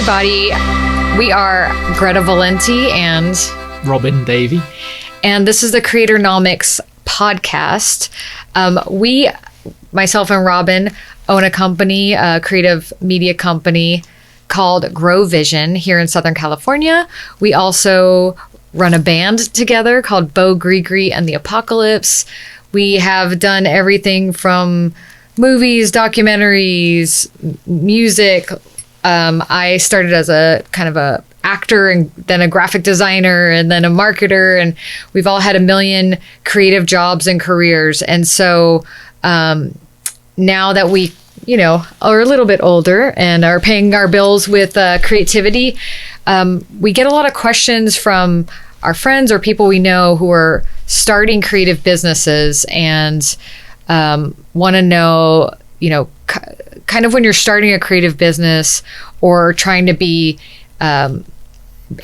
everybody. We are Greta Valenti and Robin Davey. And this is the CREATORNOMICS podcast. We, myself and Robin, own a company, a creative media company called Grow Vision here in Southern California. We also run a band together called Bo Gree and the Apocalypse. We have done everything from movies, documentaries, music. I started as a kind of a actor and then a graphic designer and then a marketer, and we've all had a million creative jobs and careers. And so now that we, are a little bit older and are paying our bills with creativity, we get a lot of questions from our friends or people we know who are starting creative businesses and want to know, kind of when you're starting a creative business or trying to be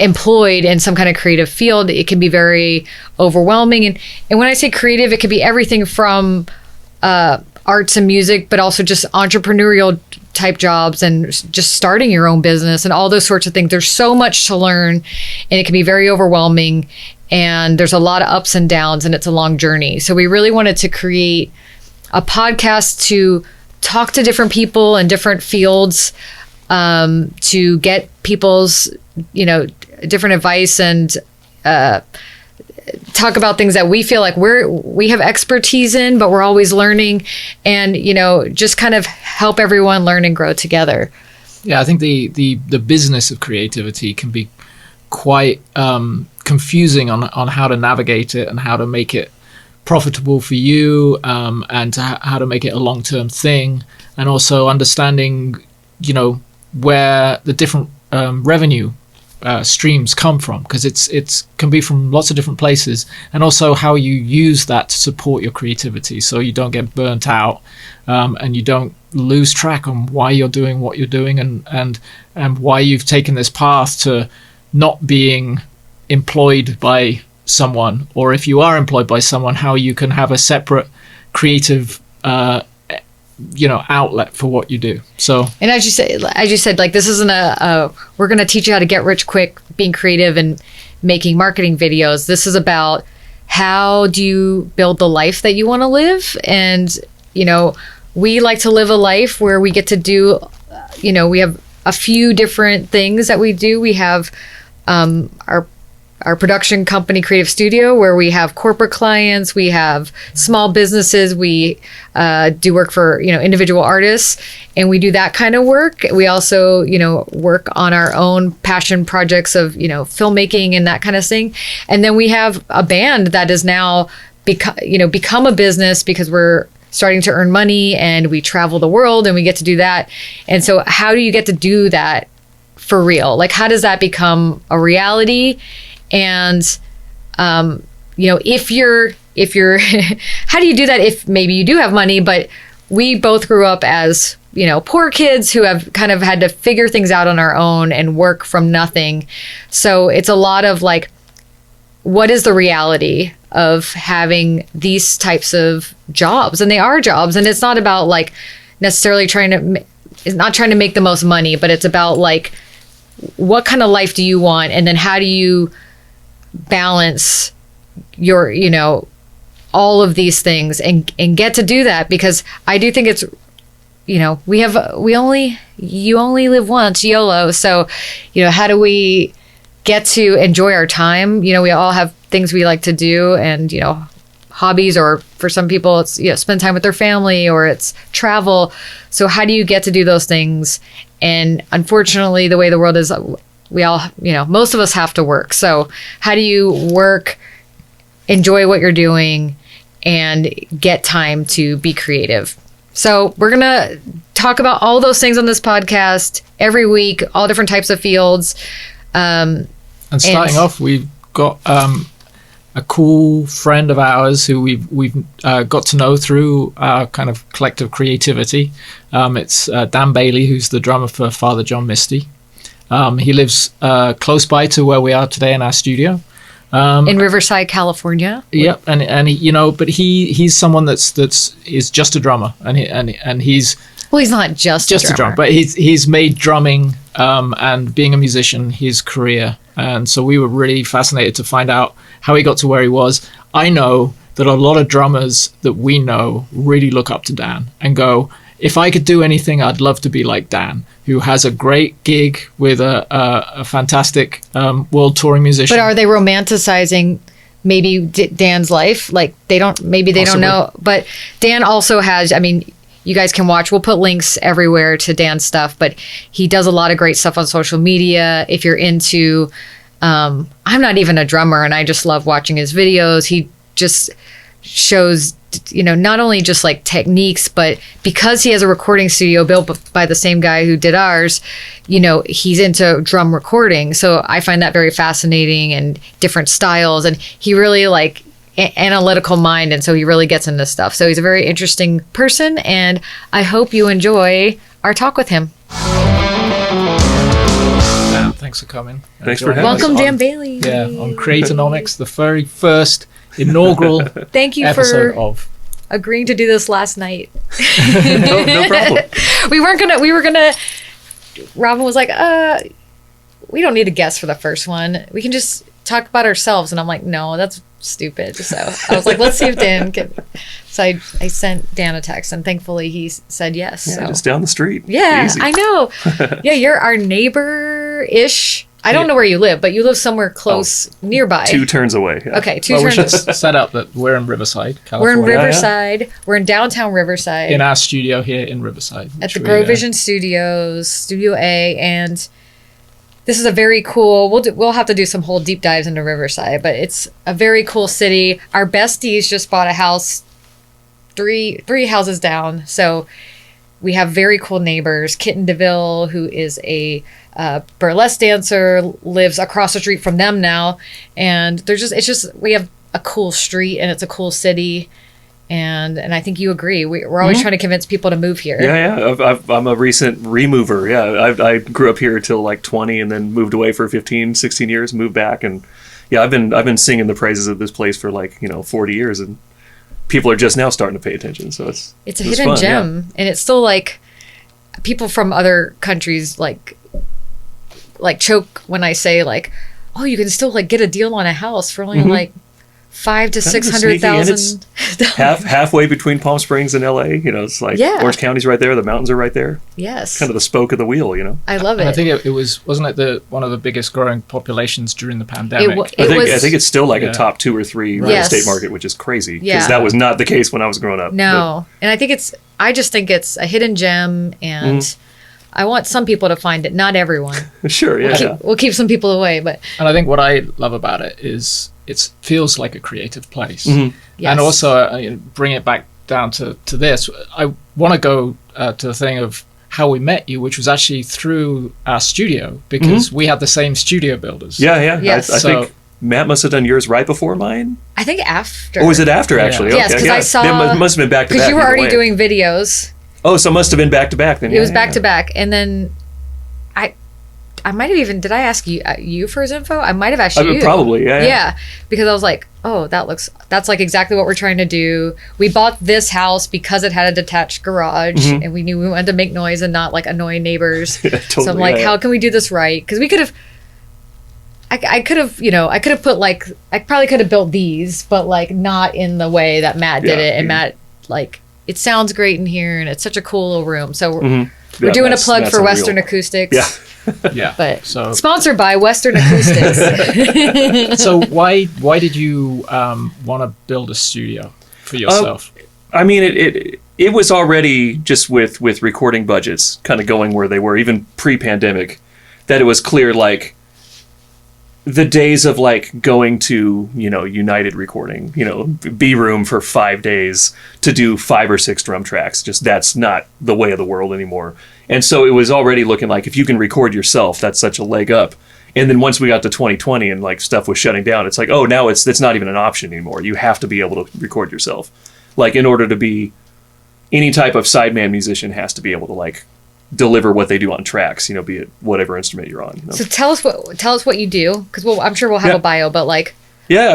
employed in some kind of creative field, it can be very overwhelming. And when I say creative, it could be everything from arts and music, but also just entrepreneurial type jobs and just starting your own business and all those sorts of things. There's so much to learn, and it can be very overwhelming, and there's a lot of ups and downs, and it's a long journey. So we really wanted to create a podcast to talk to different people in different fields, to get people's, different advice and talk about things that we feel like we have expertise in, but we're always learning, and, just kind of help everyone learn and grow together. Yeah, I think the business of creativity can be quite confusing on how to navigate it and how to make it profitable for you, and how to make it a long-term thing, and also understanding, where the different revenue streams come from, because it's can be from lots of different places, and also how you use that to support your creativity, so you don't get burnt out, and you don't lose track on why you're doing what you're doing, and why you've taken this path to not being employed by someone, or if you are employed by someone, how you can have a separate creative outlet for what you do. So, and as you said, like, this isn't we're going to teach you how to get rich quick being creative and making marketing videos. This is about how do you build the life that you want to live. And we like to live a life where we get to do, we have a few different things that we do. We have our production company, Creative Studio, where we have corporate clients, we have small businesses, we do work for, individual artists, and we do that kind of work. We also, work on our own passion projects of, filmmaking and that kind of thing. And then we have a band that is now become a business because we're starting to earn money and we travel the world and we get to do that. And so how do you get to do that for real? Like, how does that become a reality? And, if you're, how do you do that if maybe you do have money? But we both grew up as, poor kids who have kind of had to figure things out on our own and work from nothing. So it's a lot of like, what is the reality of having these types of jobs? And they are jobs, and it's not about like necessarily it's not trying to make the most money, but it's about like, what kind of life do you want? And then how do you balance your, all of these things and get to do that? Because I do think it's, you only live once, YOLO. So, how do we get to enjoy our time? We all have things we like to do, and, hobbies, or for some people it's, spend time with their family, or it's travel. So how do you get to do those things? And unfortunately, the way the world is, we all, most of us have to work. So how do you work, enjoy what you're doing, and get time to be creative? So we're going to talk about all those things on this podcast every week, all different types of fields. And starting off, we've got a cool friend of ours who we've got to know through our kind of collective creativity. It's Dan Bailey, who's the drummer for Father John Misty. He lives close by to where we are today in our studio. In Riverside, California. Yep, and he, but he's someone that's is just a drummer, and he's Well, he's not just a drummer, but he's made drumming and being a musician his career. And so we were really fascinated to find out how he got to where he was. I know that a lot of drummers that we know really look up to Dan and go, if I could do anything, I'd love to be like Dan, who has a great gig with a fantastic world touring musician. But are they romanticizing maybe Dan's life? Like they don't know. But Dan also has, I mean, you guys can watch. We'll put links everywhere to Dan's stuff, but he does a lot of great stuff on social media. If you're into, I'm not even a drummer and I just love watching his videos. He just shows, not only just like techniques, but because he has a recording studio built by the same guy who did ours, he's into drum recording. So I find that very fascinating and different styles. And he really analytical mind. And so he really gets into stuff. So he's a very interesting person. And I hope you enjoy our talk with him. Dan, thanks for coming. Thanks for having Welcome, Dan Bailey. Yeah, on Creatonomics, the very first inaugural Thank you episode for of agreeing to do this last night. no problem. we were gonna Robin was like, we don't need a guest for the first one. We can just talk about ourselves. And I'm like, no, that's stupid. So I was like, let's see if Dan can. So I sent Dan a text and thankfully he said yes. Yeah, so. just down the street. Yeah, Easy. I know. Yeah, you're our neighbor-ish. I don't know where you live, but you live somewhere close nearby. 2 turns away. Yeah. Okay, two Well, we turns. should set up that we're in Riverside, We're California. in Riverside. We're in downtown Riverside. In our studio here in Riverside. At the Grow Vision Studios, Studio A, and this is a very cool. We'll have to do some whole deep dives into Riverside, but it's a very cool city. Our besties just bought a house, three houses down, so we have very cool neighbors. Kitten DeVille, who is a burlesque dancer, lives across the street from them now, and we have a cool street and it's a cool city. And I think you agree. We're always trying to convince people to move here. Yeah. I'm a recent remover. Yeah, I grew up here till like 20 and then moved away for 15, 16 years, moved back. And yeah, I've been singing the praises of this place for 40 years. And people are just now starting to pay attention. So it's a hidden fun, gem. Yeah. And it's still like people from other countries like choke when I say oh, you can still get a deal on a house for only $500,000 to $600,000. Halfway between Palm Springs and LA. It's Orange County's right there. The mountains are right there. Yes. Kind of the spoke of the wheel. I love it. And I think it wasn't it one of the biggest growing populations during the pandemic. I think it's still a top 2 or 3 real estate market, which is crazy because that was not the case when I was growing up. No, and I just think it's a hidden gem, and I want some people to find it, not everyone. Sure, yeah. We'll keep some people away, but and I think what I love about it is it feels like a creative place. Yes. And also bring it back down to this. I want to go to the thing of how we met you, which was actually through our studio because we had the same studio builders. Yeah. Yes. I think Matt must have done yours right before mine. I think after. Or was it after, actually? Yeah. Yes, because I saw... It must have been back to back. Because you were already doing videos. Oh, so it must have been back to back then. It was back to back. And then I might have even... Did I ask you for his info? I might have asked you. Probably, yeah. Yeah, because I was like, oh, that's exactly what we're trying to do. We bought this house because it had a detached garage and we knew we wanted to make noise and not annoy neighbors. Totally, so I'm like, how can we do this right? Because we could have... I could have put I probably could have built these, but not in the way that Matt did it. And Matt, it sounds great in here and it's such a cool little room. So we're doing a plug for Western Acoustics. Yeah. Yeah. But so sponsored by Western Acoustics. So why did you want to build a studio for yourself? I mean, it was already just with recording budgets kind of going where they were, even pre-pandemic, that it was clear the days of going to United Recording, B room for 5 days to do 5 or 6 drum tracks, just that's not the way of the world anymore. And so it was already looking like if you can record yourself, that's such a leg up. And then once we got to 2020 and stuff was shutting down, it's now it's not even an option anymore. You have to be able to record yourself. In order to be any type of sideman musician has to be able to deliver what they do on tracks, be it whatever instrument you're on. So tell us what you do, because I'm sure we'll have a bio, but I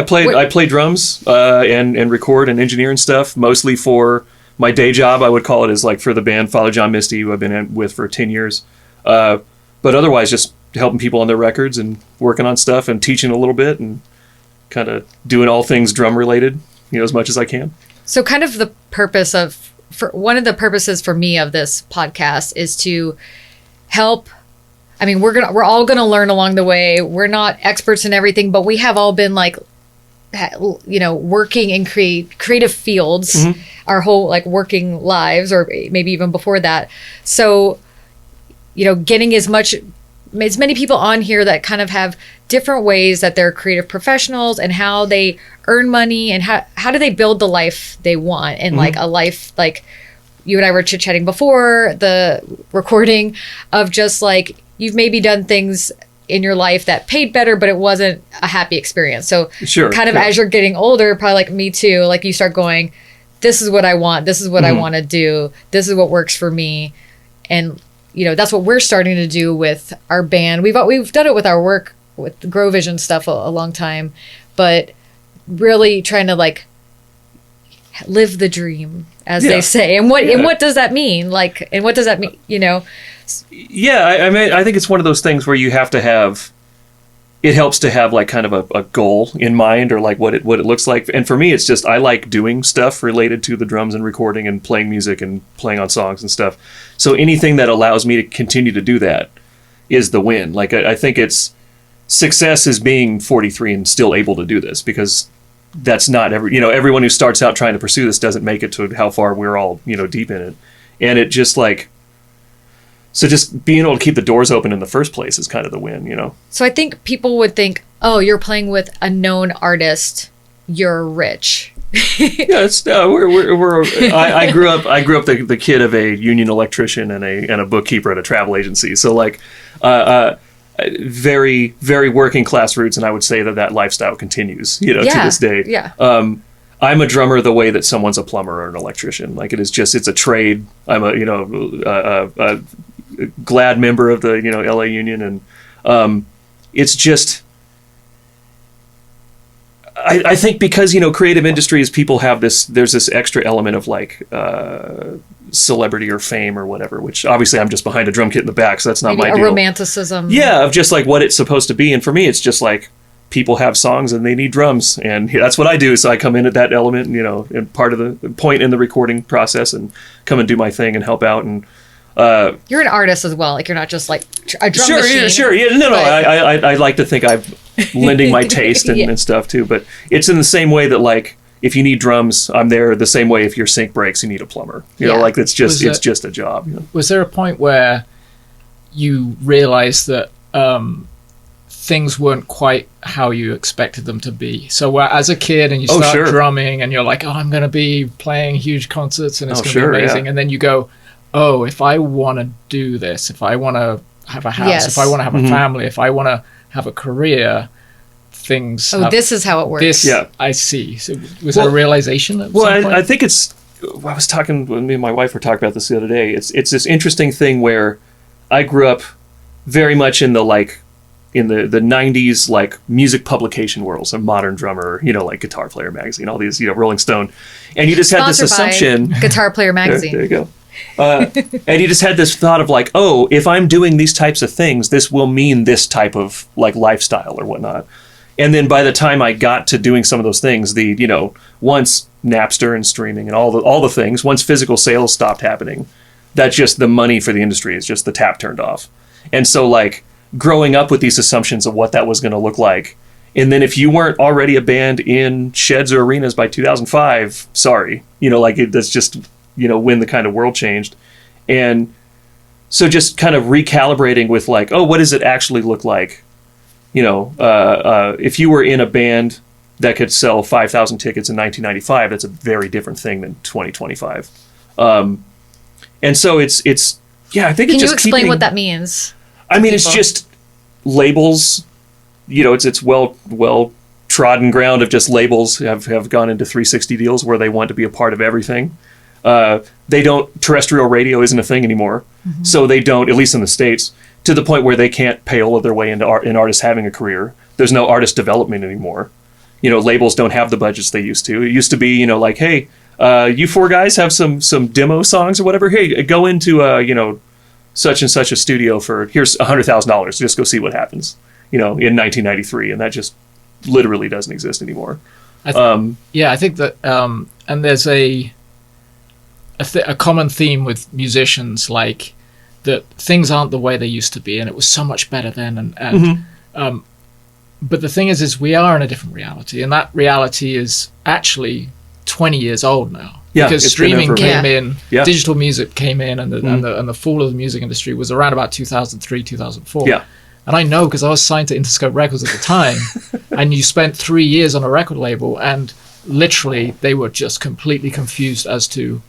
play drums and record and engineer and stuff, mostly for my day job, I would call it, is like for the band Father John Misty, who I've been with for 10 years. But otherwise, just helping people on their records and working on stuff and teaching a little bit and kind of doing all things drum related, as much as I can. So kind of the purpose one of the purposes for me of this podcast is to help. I mean, we're all gonna learn along the way. We're not experts in everything, but we have all been like, working in creative fields our whole like working lives, or maybe even before that. So, getting as many people on here that kind of have different ways that they're creative professionals and how they earn money and how do they build the life they want, and like a life like you and I were chit-chatting before the recording of just like you've maybe done things in your life that paid better, but it wasn't a happy experience. So as you're getting older, probably like me too, like you start going, this is what I want. This is what I want to do. This is what works for me. And, that's what we're starting to do with our band. We've done it with our work with the Grow Vision stuff a long time, but really trying to like live the dream, as they say. And what does that mean? Like, and what does that mean? Yeah, I mean, I think it's one of those things where you have to have, it helps to have like kind of a goal in mind, or like what it looks like. And for me, it's just, I like doing stuff related to the drums and recording and playing music and playing on songs and stuff. So anything that allows me to continue to do that is the win. Like, I think success is being 43 and still able to do this, because that's not everyone who starts out trying to pursue this doesn't make it to how far we're all, deep in it. And it just like, so just being able to keep the doors open in the first place is kind of the win, So I think people would think, oh, you're playing with a known artist, you're rich. Yeah, it's I grew up the kid of a union electrician and a bookkeeper at a travel agency. So like, very, very working class roots, and I would say that lifestyle continues, to this day. Yeah. I'm a drummer the way that someone's a plumber or an electrician. Like, it's a trade. I'm a glad member of the LA Union, and it's just, I think because creative industries, people have there's this extra element of like celebrity or fame or whatever, which obviously I'm just behind a drum kit in the back, so that's not my deal. Romanticism. Yeah, of just like what it's supposed to be. And for me, it's just like people have songs and they need drums, and that's what I do. So I come in at that element, and part of the point in the recording process, and come and do my thing and help out. And you're an artist as well. Like, you're not just like a drum machine. Sure. Yeah, no. I like to think I'm lending my taste and stuff too. But it's in the same way that like if you need drums, I'm there. The same way if your sink breaks, you need a plumber. You know, like it's just a job. Was there a point where you realized that things weren't quite how you expected them to be? So as a kid and you start drumming and you're like, oh, I'm going to be playing huge concerts and it's going to be amazing. Yeah. And then you go, oh, if I want to do this, if I want to have a house, if I want to have a family, if I want to have a career, things... Oh, this is how it works. I see. So was there a realization at some point? I think it's... I was talking... Me and my wife were talking about this the other day. It's this interesting thing where I grew up very much in the like... in the 90s, like music publication world, so Modern Drummer, like Guitar Player Magazine, all these, Rolling Stone. And you just had this assumption... Guitar Player Magazine. There you go. And you just had this thought of like, oh, if I'm doing these types of things, this will mean this type of like lifestyle or whatnot. And then by the time I got to doing some of those things, once Napster and streaming and all the things, once physical sales stopped happening, that's just the money for the industry is just the tap turned off. And so like growing up with these assumptions of what that was going to look like, and then if you weren't already a band in sheds or arenas by 2005, sorry, that's just when the kind of world changed. And so just kind of recalibrating with like, oh, what does it actually look like? If you were in a band that could sell 5,000 tickets in 1995, that's a very different thing than 2025. And so it's I think it's just Can you explain what that means? I mean, it's just labels, it's well trodden ground of just labels have gone into 360 deals where they want to be a part of everything. Terrestrial radio isn't a thing anymore. Mm-hmm. So they don't, at least in the States, to the point where they can't payola their way into an artist having a career. There's no artist development anymore. Labels don't have the budgets they used to. It used to be, like, hey, you four guys have some demo songs or whatever. Hey, go into such and such a studio for here's $100,000. Just go see what happens. In 1993, and that just literally doesn't exist anymore. I think that, and there's a common theme with musicians, like that things aren't the way they used to be, and it was so much better then. But the thing is we are in a different reality, and that reality is actually 20 years old now. Yeah, because streaming came in, Yeah. digital music came in, and the fall of the music industry was around about 2003, 2004. Yeah. And I know because I was signed to Interscope Records at the time, and you spent 3 years on a record label, and literally they were just completely confused as to,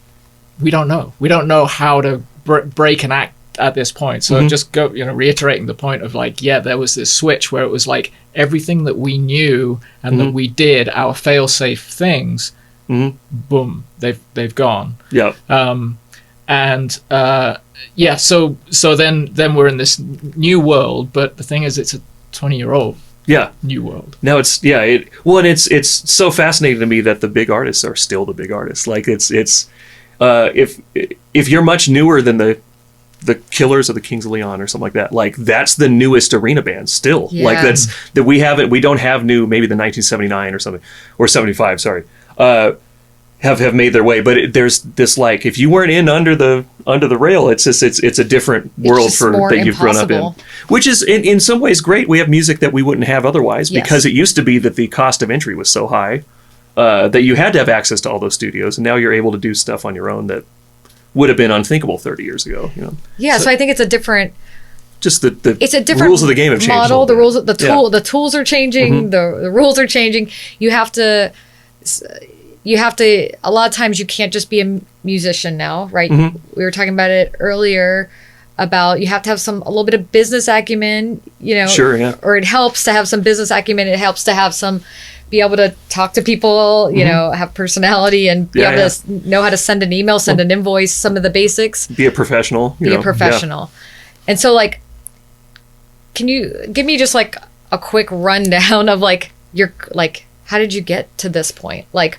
we don't know how to break an act at this point. So just reiterating the point of like, there was this switch where it was like everything that we knew and that we did, our fail-safe things, boom, they've gone. Yeah. So then we're in this new world, but the thing is, it's a 20-year-old new world. No, it's so fascinating to me that the big artists are still the big artists. Like it's if you're much newer than the Killers or the Kings of Leon or something like that, like that's the newest arena band still. Yeah. Like we don't have new, maybe the 1979 or something, or 75, sorry, have made their way. But there's this, like, if you weren't in under the rail, it's a different world that you've grown up in, which is in some ways great. We have music that we wouldn't have otherwise, because it used to be that the cost of entry was so high that you had to have access to all those studios, and now you're able to do stuff on your own that would have been unthinkable 30 years ago. Yeah, so I think it's a different. Just it's a different rules of the game have changed. Model, the tools are changing, the rules are changing. You have to. A lot of times you can't just be a musician now, right? We were talking about it earlier about you have to have a little bit of business acumen, Sure, yeah. Or it helps to have some business acumen. It helps to have be able to talk to people, have personality, and be able to know how to send an email, send an invoice, some of the basics. Be a professional. A professional. Yeah. And so, like, can you give me just like a quick rundown of how did you get to this point? Like,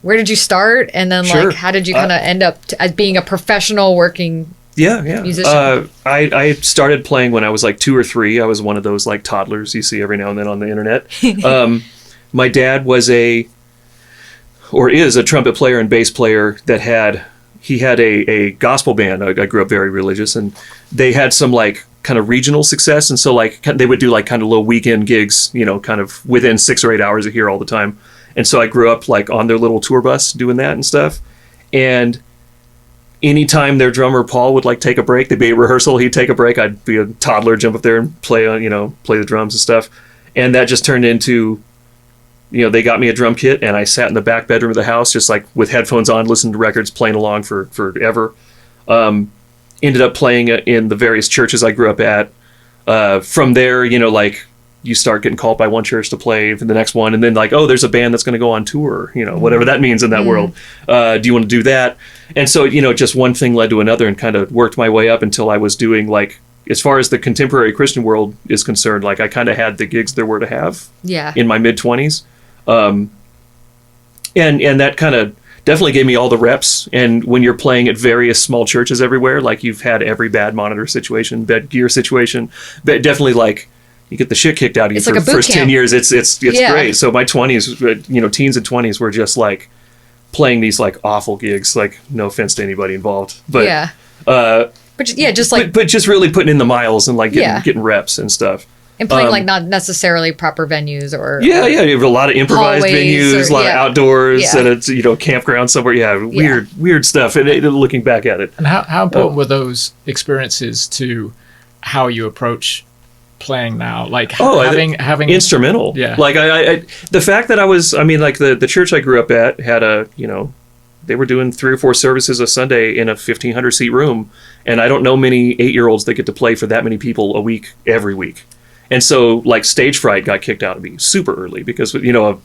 where did you start? And then like, how did you kind of end up as being a professional working musician? I started playing when I was like 2 or 3. I was one of those like toddlers you see every now and then on the internet. My dad was is a trumpet player and bass player that had a gospel band. I grew up very religious, and they had some like kind of regional success. And so like they would do like kind of little weekend gigs, kind of within 6 or 8 hours of here all the time. And so I grew up like on their little tour bus doing that and stuff. And anytime their drummer Paul would like take a break, they'd be at rehearsal, he'd take a break, I'd be a toddler, jump up there and play the drums and stuff. And that just turned into, they got me a drum kit, and I sat in the back bedroom of the house just like with headphones on, listening to records, playing along for forever. Ended up playing in the various churches I grew up at. From there, like, you start getting called by one church to play for the next one, and then like, oh, there's a band that's going to go on tour, whatever that means in that world. Do you want to do that? And so, just one thing led to another, and kind of worked my way up until I was doing, like, as far as the contemporary Christian world is concerned, like I kind of had the gigs there were to have in my mid-20s. And that kind of definitely gave me all the reps. And when you're playing at various small churches everywhere, like you've had every bad monitor situation, bad gear situation, but definitely like, you get the shit kicked out of you for the first 10 years. It's great. So my 20s, teens and 20s were just like playing these like awful gigs, like no offense to anybody involved, but but just really putting in the miles and like getting reps and stuff. And playing like not necessarily proper venues or you have a lot of improvised venues, a lot of outdoors, and it's campground somewhere. Weird stuff. And looking back at it, and how important were those experiences to how you approach playing now? Like having instrumental. Yeah. Like I the fact that like the church I grew up at had they were doing 3 or 4 services a Sunday in a 1,500 seat room, and I don't know many 8-year-olds that get to play for that many people a week every week. And so like stage fright got kicked out of me super early because I've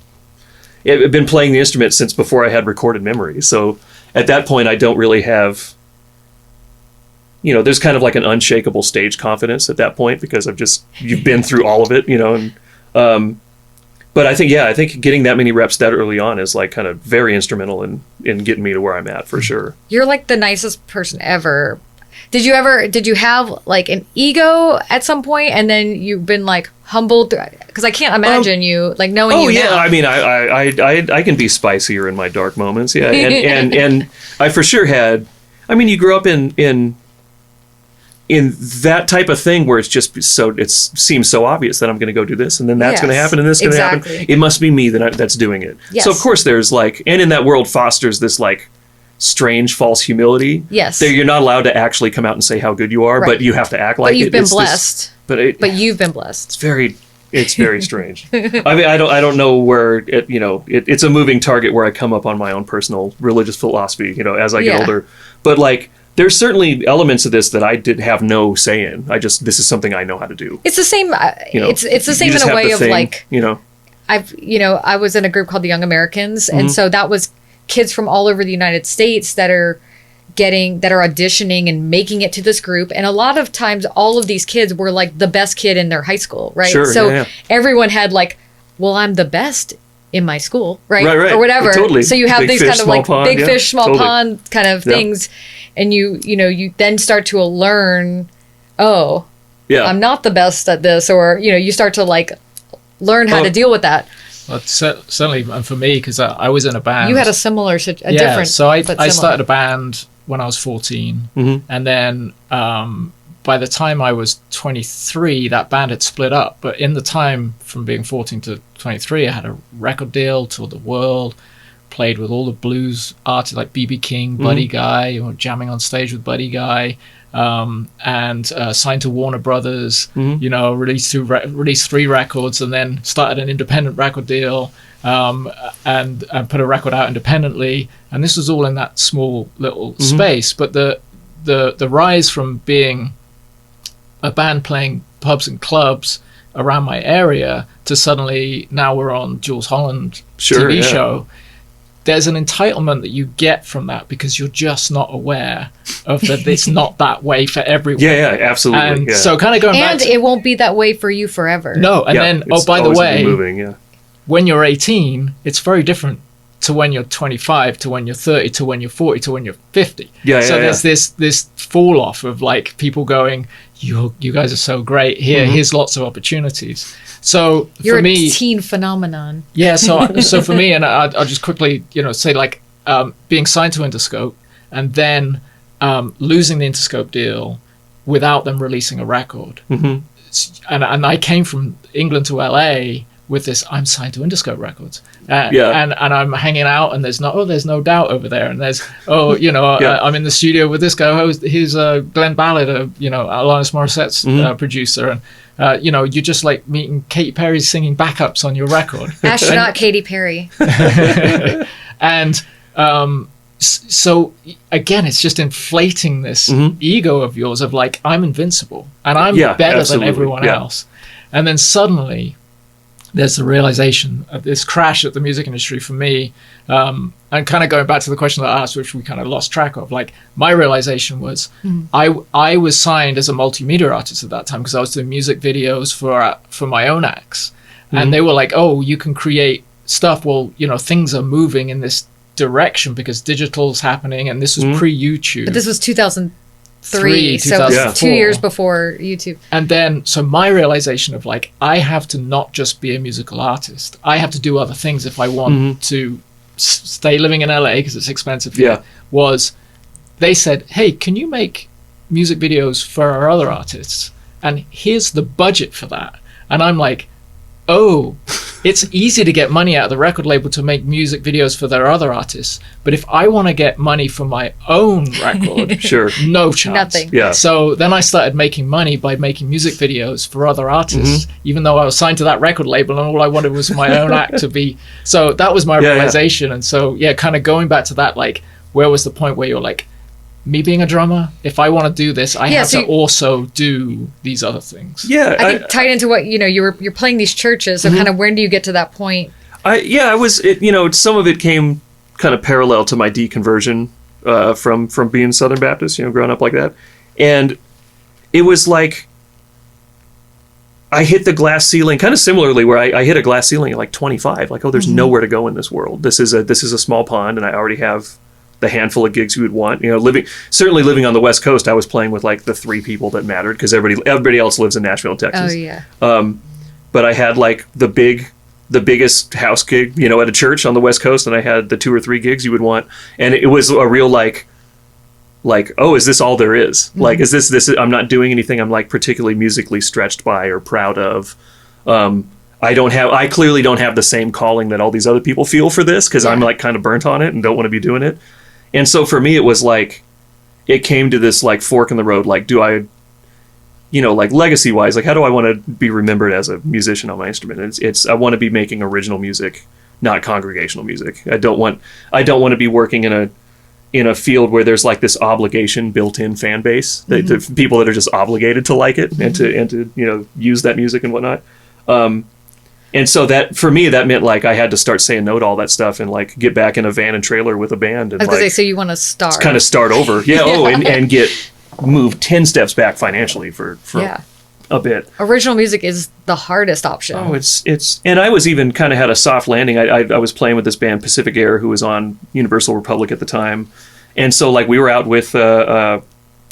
been playing the instrument since before I had recorded memory. So at that point I don't really have there's kind of like an unshakable stage confidence at that point because you've been through all of it, and But I think getting that many reps that early on is like kind of very instrumental in getting me to where I'm at for sure. You're like the nicest person ever. Did you have like an ego at some point, and then you've been like humbled? Because I can't imagine you like knowing you now. I mean, I can be spicier in my dark moments. Yeah. And I for sure had, I mean, you grew up in that type of thing where it's just so, it seems so obvious that I'm going to go do this, and then that's going to happen, and this is going to happen. It must be me that's doing it. Yes. So of course there's like, and in that world fosters this like strange false humility. Yes. That you're not allowed to actually come out and say how good you are, but you have to act like you've it. been blessed. But you've been blessed. It's very strange. I mean, I don't know where it's a moving target where I come up on my own personal religious philosophy, as I get older. But like, there's certainly elements of this that I did have no say in. This is something I know how to do. It's the same. It's the same in a way of like, I was in a group called the Young Americans, and so that was kids from all over the United States that are auditioning and making it to this group. And a lot of times all of these kids were like the best kid in their high school, right? Sure, so everyone had like, well, I'm the best in my school, right? Right. Or whatever. Totally. So you have Big these fish, kind of small like pond. big fish, small Totally. pond kind of things. And you then start to learn, I'm not the best at this, or, you start to like learn how to deal with that. Well, certainly, and for me, because I was in a band. You had a similar, different. So I similar. started a band when I was 14, and then by the time I was 23, that band had split up. But in the time from being 14 to 23, I had a record deal, toured the world, played with all the blues artists like B.B. King, Buddy Guy, jamming on stage with Buddy Guy. And signed to Warner Brothers, released 3 records, and then started an independent record deal, and put a record out independently. And this was all in that small little space. But the rise from being a band playing pubs and clubs around my area to suddenly now we're on Jules Holland TV show. There's an entitlement that you get from that because you're just not aware of that it's not that way for everyone. Yeah, absolutely. And so kind of going back and it won't be that way for you forever. No, and then, by the way, moving, when you're 18, it's very different to when you're 25, to when you're 30, to when you're 40, to when you're 50. There's this fall off of like people going, you guys are so great. Here's lots of opportunities. So you're for me, a teen phenomenon. Yeah. So for me, and I'll just quickly, say like being signed to Interscope and then losing the Interscope deal without them releasing a record. And I came from England to LA with this, I'm signed to Interscope Records. And I'm hanging out, and there's no doubt over there. And there's, I'm in the studio with this guy. He's Glenn Ballard, Alanis Morissette's producer. And, you're just like meeting Katy Perry singing backups on your record. Astronaut Katy Perry. And so, again, it's just inflating this ego of yours of like, I'm invincible, and I'm better than everyone else. And then suddenly there's the realization of this crash at the music industry for me, and kind of going back to the question that I asked, which we kind of lost track of. Like, my realization was I was signed as a multimedia artist at that time because I was doing music videos for my own acts, and they were like, "Oh, you can create stuff." Well, things are moving in this direction because digital's happening, and this was pre-YouTube. But this was 2003, so it was 2 years before YouTube. And then, so my realization of like, I have to not just be a musical artist. I have to do other things if I want to stay living in LA because it's expensive here. Was they said, hey, can you make music videos for our other artists? And here's the budget for that. And I'm like, oh, it's easy to get money out of the record label to make music videos for their other artists. But if I want to get money for my own record, no chance. Nothing. Yeah. So then I started making money by making music videos for other artists, even though I was signed to that record label and all I wanted was my own act to be. So that was my realization. And so, kind of going back to that, like, where was the point where you're like, me being a drummer, if I want to do this, I have to also do these other things. Yeah, I think tied into what you're playing these churches. So kind of when do you get to that point? I was. Some of it came kind of parallel to my deconversion from being Southern Baptist. Growing up like that, and it was like I hit the glass ceiling kind of similarly, where I hit a glass ceiling at like 25. Like, oh, there's nowhere to go in this world. This is a small pond, and I already have the handful of gigs you would want. You know, certainly living on the West Coast, I was playing with like the 3 people that mattered, because everybody else lives in Nashville, Texas. Oh yeah. But I had like the biggest house gig, you know, at a church on the West Coast, and I had the 2 or 3 gigs you would want, and it was a real like, oh, is this all there is? Like, is this? I'm not doing anything I'm like particularly musically stretched by or proud of. I clearly don't have the same calling that all these other people feel for this, because I'm like kind of burnt on it and don't want to be doing it. And so for me, it was like, it came to this like fork in the road. Like, do I, you know, like legacy wise, like how do I want to be remembered as a musician on my instrument? I want to be making original music, not congregational music. I don't want to be working in a field where there's like this obligation built in fan base, the people that are just obligated to like it and to you know, use that music and whatnot. And so that, for me, that meant like I had to start saying no to all that stuff and like get back in a van and trailer with a band. And I was like, gonna say, so you want to start kind of start over. Yeah. Oh, and get moved 10 steps back financially for a bit. Original music is the hardest option. Oh, it's, and I was even kind of had a soft landing. I was playing with this band Pacific Air, who was on Universal Republic at the time. And so like we were out with, why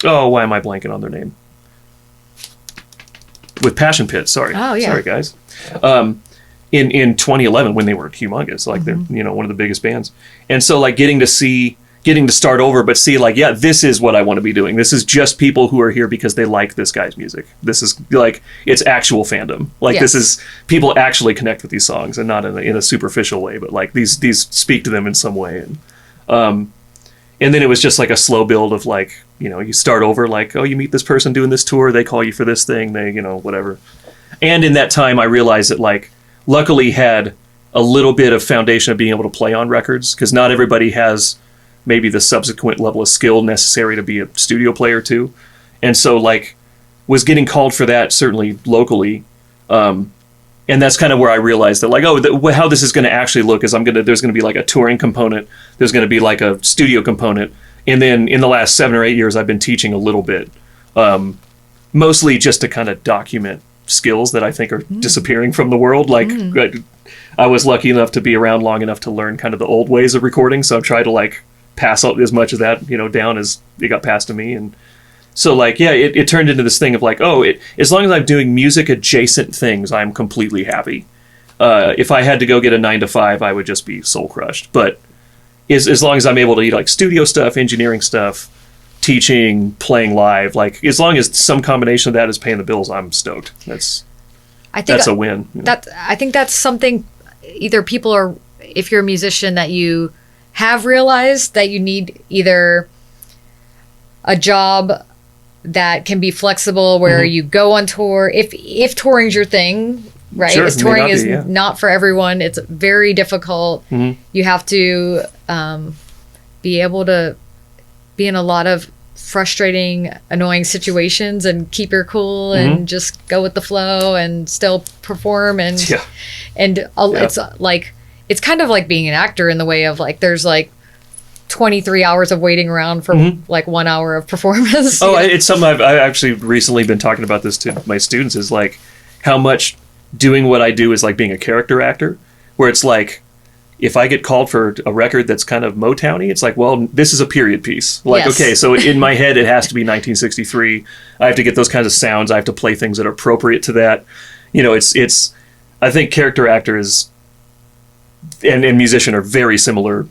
am I blanking on their name? With Passion Pit. Sorry. Oh, yeah. Sorry, guys. In 2011, when they were humongous, like they're, you know, one of the biggest bands. And so like getting to start over, but see like, yeah, this is what I want to be doing. This is just people who are here because they like this guy's music. This is like, it's actual fandom. Like this is, people actually connect with these songs, and not in a superficial way, but like these speak to them in some way. And then it was just like a slow build of like, you know, you start over, like, oh, you meet this person doing this tour, they call you for this thing, they, you know, whatever. And in that time, I realized that, like, luckily had a little bit of foundation of being able to play on records, because not everybody has maybe the subsequent level of skill necessary to be a studio player too. And so, like, was getting called for that, certainly locally. And that's kind of where I realized that, like, how this is going to actually look is there's going to be like a touring component, there's going to be like a studio component. And then in the last 7 or 8 years, I've been teaching a little bit, mostly just to kind of document skills that I think are disappearing from the world. Like, I was lucky enough to be around long enough to learn kind of the old ways of recording. So I've tried to like pass out as much of that, you know, down as it got passed to me. And so like, yeah, it turned into this thing of like, as long as I'm doing music adjacent things, I'm completely happy. If I had to go get a 9 to 5, I would just be soul crushed. But as long as I'm able to eat like studio stuff, engineering stuff, teaching, playing live, like as long as some combination of that is paying the bills, I'm stoked. That's a win. I think that's something either people are, if you're a musician, that you have realized that you need either a job that can be flexible where you go on tour, if touring's your thing, right? Sure, touring is not for everyone. It's very difficult. You have to be able to be in a lot of frustrating, annoying situations and keep your cool and just go with the flow and still perform. And it's like, it's kind of like being an actor in the way of like, there's like 23 hours of waiting around for like 1 hour of performance. It's something I've actually recently been talking about this to my students, is like how much doing what I do is like being a character actor, where it's like, if I get called for a record that's kind of Motowny, it's like, well, this is a period piece. Like, okay, so in my head, it has to be 1963. I have to get those kinds of sounds. I have to play things that are appropriate to that. You know, it's I think character actors and musician are very similar,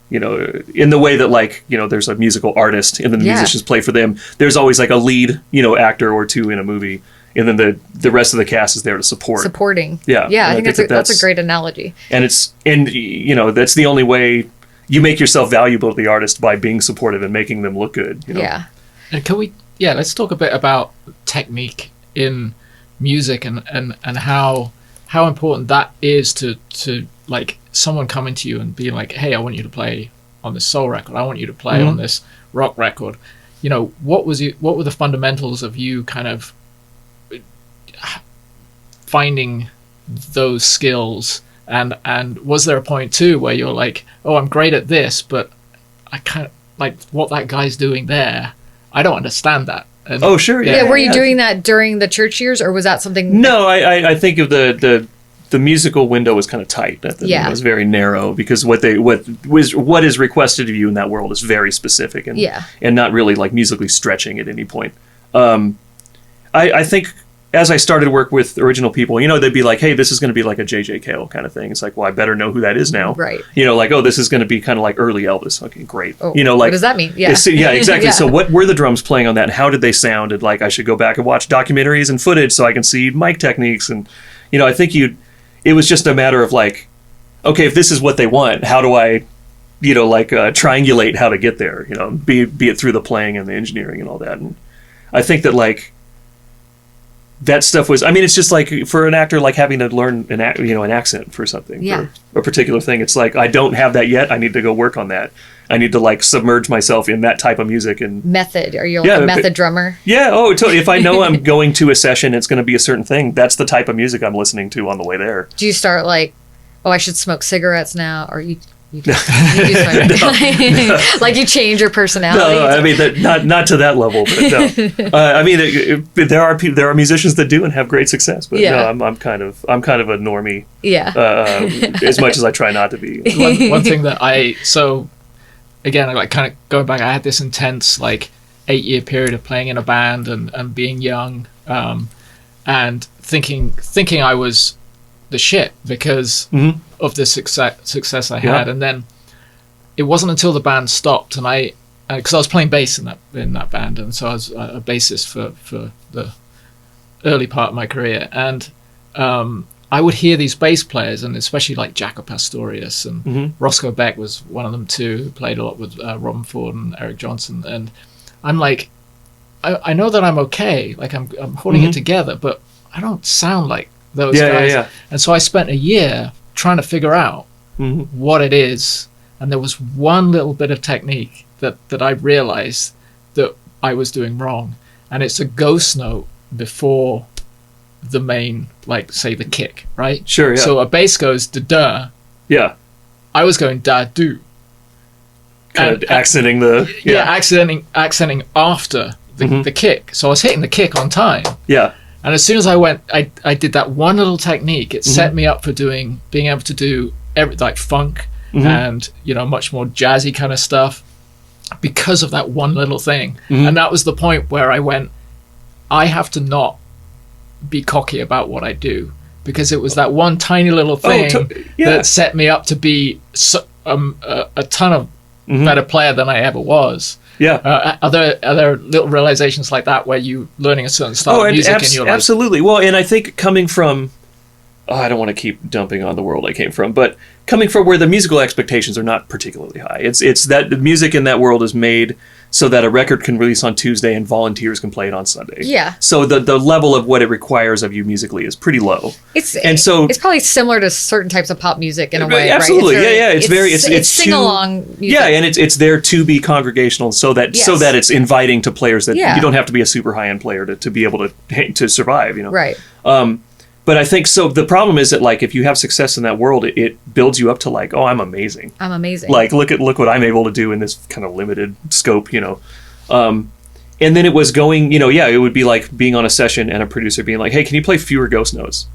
you know, in the way that, like, you know, there's a musical artist and then the musicians play for them. There's always like a lead, you know, actor or two in a movie. And then the rest of the cast is there to support. Supporting. Yeah. Yeah, I think that's a great analogy. And you know, that's the only way you make yourself valuable to the artist, by being supportive and making them look good. You know? Yeah. And let's talk a bit about technique in music and how important that is to like someone coming to you and being like, hey, I want you to play on this soul record. I want you to play on this rock record. You know, what were the fundamentals of you kind of finding those skills, and was there a point too where you're like, oh, I'm great at this, but I can't, like, what that guy's doing there, I don't understand that. And, Oh, sure. Yeah, Yeah. were you doing that during the church years, or was that something? No, I think of the musical window was kind of tight. It was very narrow because what is requested of you in that world is very specific and not really like musically stretching at any point. I think as I started to work with original people, they'd be like, hey, this is going to be like a J.J. Cale kind of thing. It's like, well, I better know who that is now. Right. Like, oh, this is going to be kind of like early Elvis. Okay, great. Oh, like, what does that mean? Yeah. Yeah, exactly. Yeah. So what were the drums playing on that? And how did they sound? And like, I should go back and watch documentaries and footage so I can see mic techniques. And, I think it was just a matter of like, okay, if this is what they want, how do I, triangulate how to get there, be it through the playing and the engineering and all that. And I think that like, that stuff was, it's just like for an actor, like having to learn an accent for something, for a particular thing. It's like, I don't have that yet. I need to go work on that. I need to like submerge myself in that type of music and method. Are you like a method drummer? Yeah. Oh, totally. If I know I'm going to a session, it's going to be a certain thing. That's the type of music I'm listening to on the way there. Do you start like, oh, I should smoke cigarettes now? Or you do smoke. Like you change your personality? No, not to that level, but no. There are musicians that do and have great success, but no, I'm kind of a normie. Yeah. As much as I try not to be. One thing that again, like kind of going back, I had this intense like 8-year period of playing in a band and being young, and thinking I was the shit because of the success I had. And then it wasn't until the band stopped and because I was playing bass in that band, and so I was a bassist for the early part of my career, and I would hear these bass players, and especially like Jaco Pastorius and Roscoe Beck was one of them too, who played a lot with Robin Ford and Eric Johnson. And I'm like, I know that I'm okay, like I'm holding it together, but I don't sound like those guys. Yeah. And so I spent a year trying to figure out what it is. And there was one little bit of technique that I realized that I was doing wrong. And it's a ghost note before the main, like say the kick, right? Sure, yeah. So a bass goes da-da. Yeah. I was going da-do. Kind of accenting the... Yeah, accenting after the kick. So I was hitting the kick on time. Yeah. And as soon as I did that one little technique, it set me up for being able to do like funk and, much more jazzy kind of stuff because of that one little thing. And that was the point where I went, I have to not be cocky about what I do, because it was that one tiny little thing that set me up to be a ton of better player than I ever was. Yeah. Are there little realizations like that where you learning a certain style of music and you're like... Absolutely. Well, and I think coming from, I don't want to keep dumping on the world I came from, but coming from where the musical expectations are not particularly high. It's that the music in that world is made so that a record can release on Tuesday and volunteers can play it on Sunday. Yeah. So the level of what it requires of you musically is pretty low. It's probably similar to certain types of pop music in a way. Absolutely. Right? It's sing along music. Yeah, and it's there to be congregational so that it's inviting to players that you don't have to be a super high end player to be able to survive. Right. But I think so. The problem is that like if you have success in that world, it builds you up to like, oh, I'm amazing. Like look what I'm able to do in this kind of limited scope, And then it was going, it would be like being on a session and a producer being like, hey, can you play fewer ghost notes?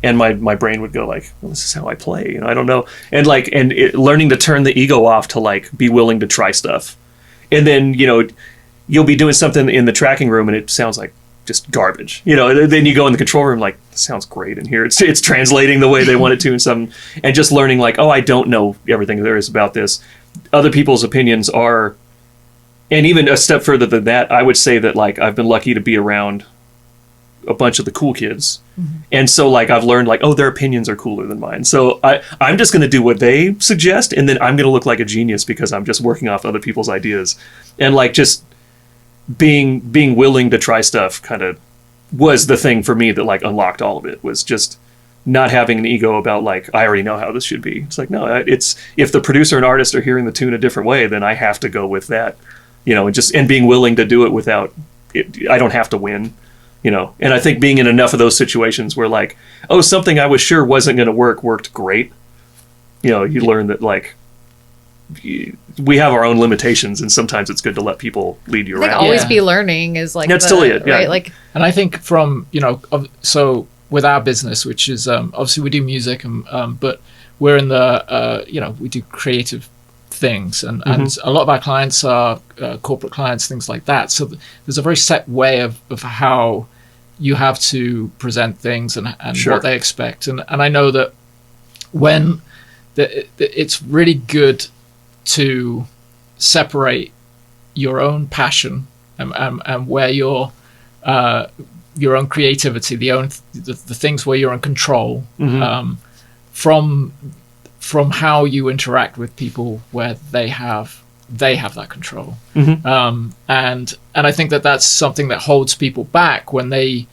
And my brain would go like, well, this is how I play. I don't know. And like learning to turn the ego off to like be willing to try stuff, and then you'll be doing something in the tracking room and it sounds like just garbage, then you go in the control room like, this sounds great in here. It's translating the way they want it to and just learning like, oh, I don't know everything there is about this. Other people's opinions are, and even a step further than that, I would say that like I've been lucky to be around a bunch of the cool kids. And so like I've learned like, oh, their opinions are cooler than mine. So I'm just going to do what they suggest, and then I'm going to look like a genius because I'm just working off other people's ideas. And like just being willing to try stuff kind of was the thing for me that like unlocked all of it, was just not having an ego about like, I already know how this should be. It's like, no, it's if the producer and artist are hearing the tune a different way, then I have to go with that, and being willing to do it without it. I don't have to win, and I think being in enough of those situations where like, oh, something I was sure wasn't going to worked great. You learn that like, we have our own limitations, and sometimes it's good to let people lead you I think around. always Yeah. be learning is like That's totally it, yeah. right? Like And I think from, so with our business, which is obviously we do music, but we're in the, we do creative things. And a lot of our clients are corporate clients, things like that. So there's a very set way of how you have to present things and Sure. what they expect. And I know that when it's really good to separate your own passion and where your own creativity, the things where you're in control, from how you interact with people where they have that control. And I think that that's something that holds people back when they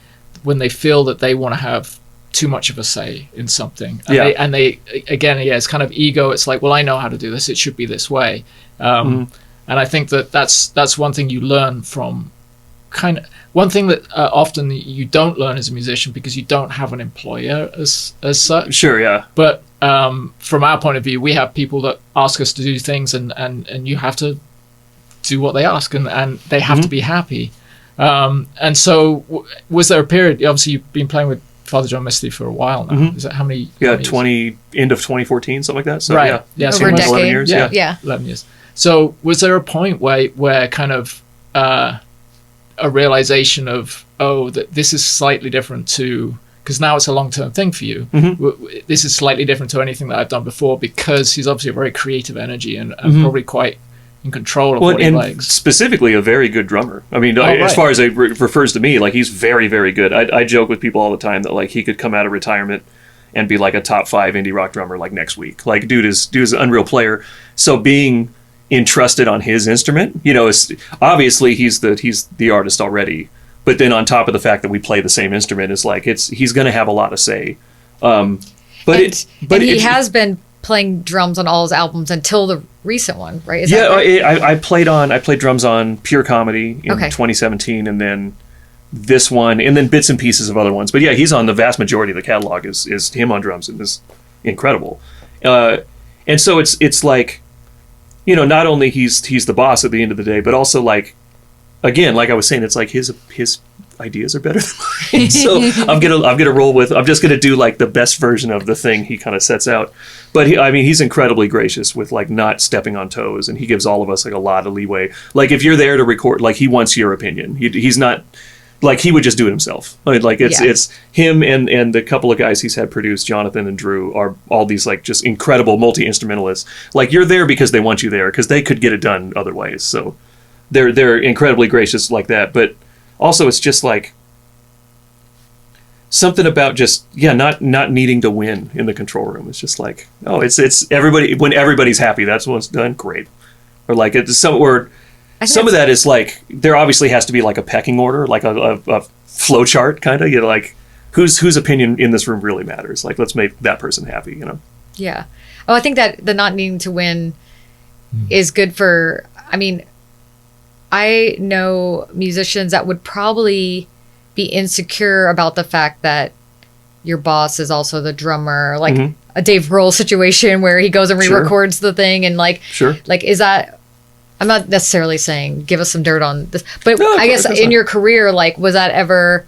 feel that they want to have too much of a say in something. And they again, it's kind of ego. It's like, well, I know how to do this. It should be this way. And I think that's one thing you learn from one thing that often you don't learn as a musician because you don't have an employer as such. Sure, yeah. But from our point of view, we have people that ask us to do things, and you have to do what they ask, and they have to be happy. And so, was there a period? Obviously, you've been playing with Father John Misty for a while now. Is that how many? Yeah, how many end of 2014, something like that. So, right. Yeah. over a almost decade. 11 years. Yeah. Yeah. 11 years. So, was there a point where kind of a realization of, that this is slightly different to, because now it's a long-term thing for you. This is slightly different to anything that I've done before, because he's obviously a very creative energy and probably quite in control of what he and likes. specifically a very good drummer. I mean, right. as far as it refers to me, like he's very, very good. I joke with people all the time that like he could come out of retirement and be like a top 5 indie rock drummer like next week. Like dude is an unreal player. So being entrusted on his instrument, is obviously he's the artist already. But then on top of the fact that we play the same instrument, is like he's going to have a lot to say. But he has been playing drums on all his albums until the recent one, right? I played drums on Pure Comedy in 2017, and then this one, and then bits and pieces of other ones. But yeah, he's on the vast majority of the catalog is him on drums, and is incredible. And so it's like, not only he's the boss at the end of the day, but also like, again, like I was saying, it's like his ideas are better than mine. So I'm gonna roll with. I'm just gonna do like the best version of the thing he kind of sets out. But he's incredibly gracious with like not stepping on toes, and he gives all of us like a lot of leeway. Like if you're there to record, like he wants your opinion. He's not like he would just do it himself. Like it's him and the couple of guys he's had produced, Jonathan and Drew, are all these like just incredible multi-instrumentalists. Like you're there because they want you there, because they could get it done other ways. So they're incredibly gracious like that. But also it's just like something about just not needing to win in the control room. It's just like, it's everybody, when everybody's happy, that's when it's done, great. Or like it's some of that is like, there obviously has to be like a pecking order, like a flow chart kind of, like whose opinion in this room really matters. Like let's make that person happy, Yeah. Oh, I think that the not needing to win is good for, I know musicians that would probably be insecure about the fact that your boss is also the drummer, like a Dave Grohl situation where he goes and re-records the thing, and like, is that, I'm not necessarily saying give us some dirt on this, but I guess in your career, like, was that ever,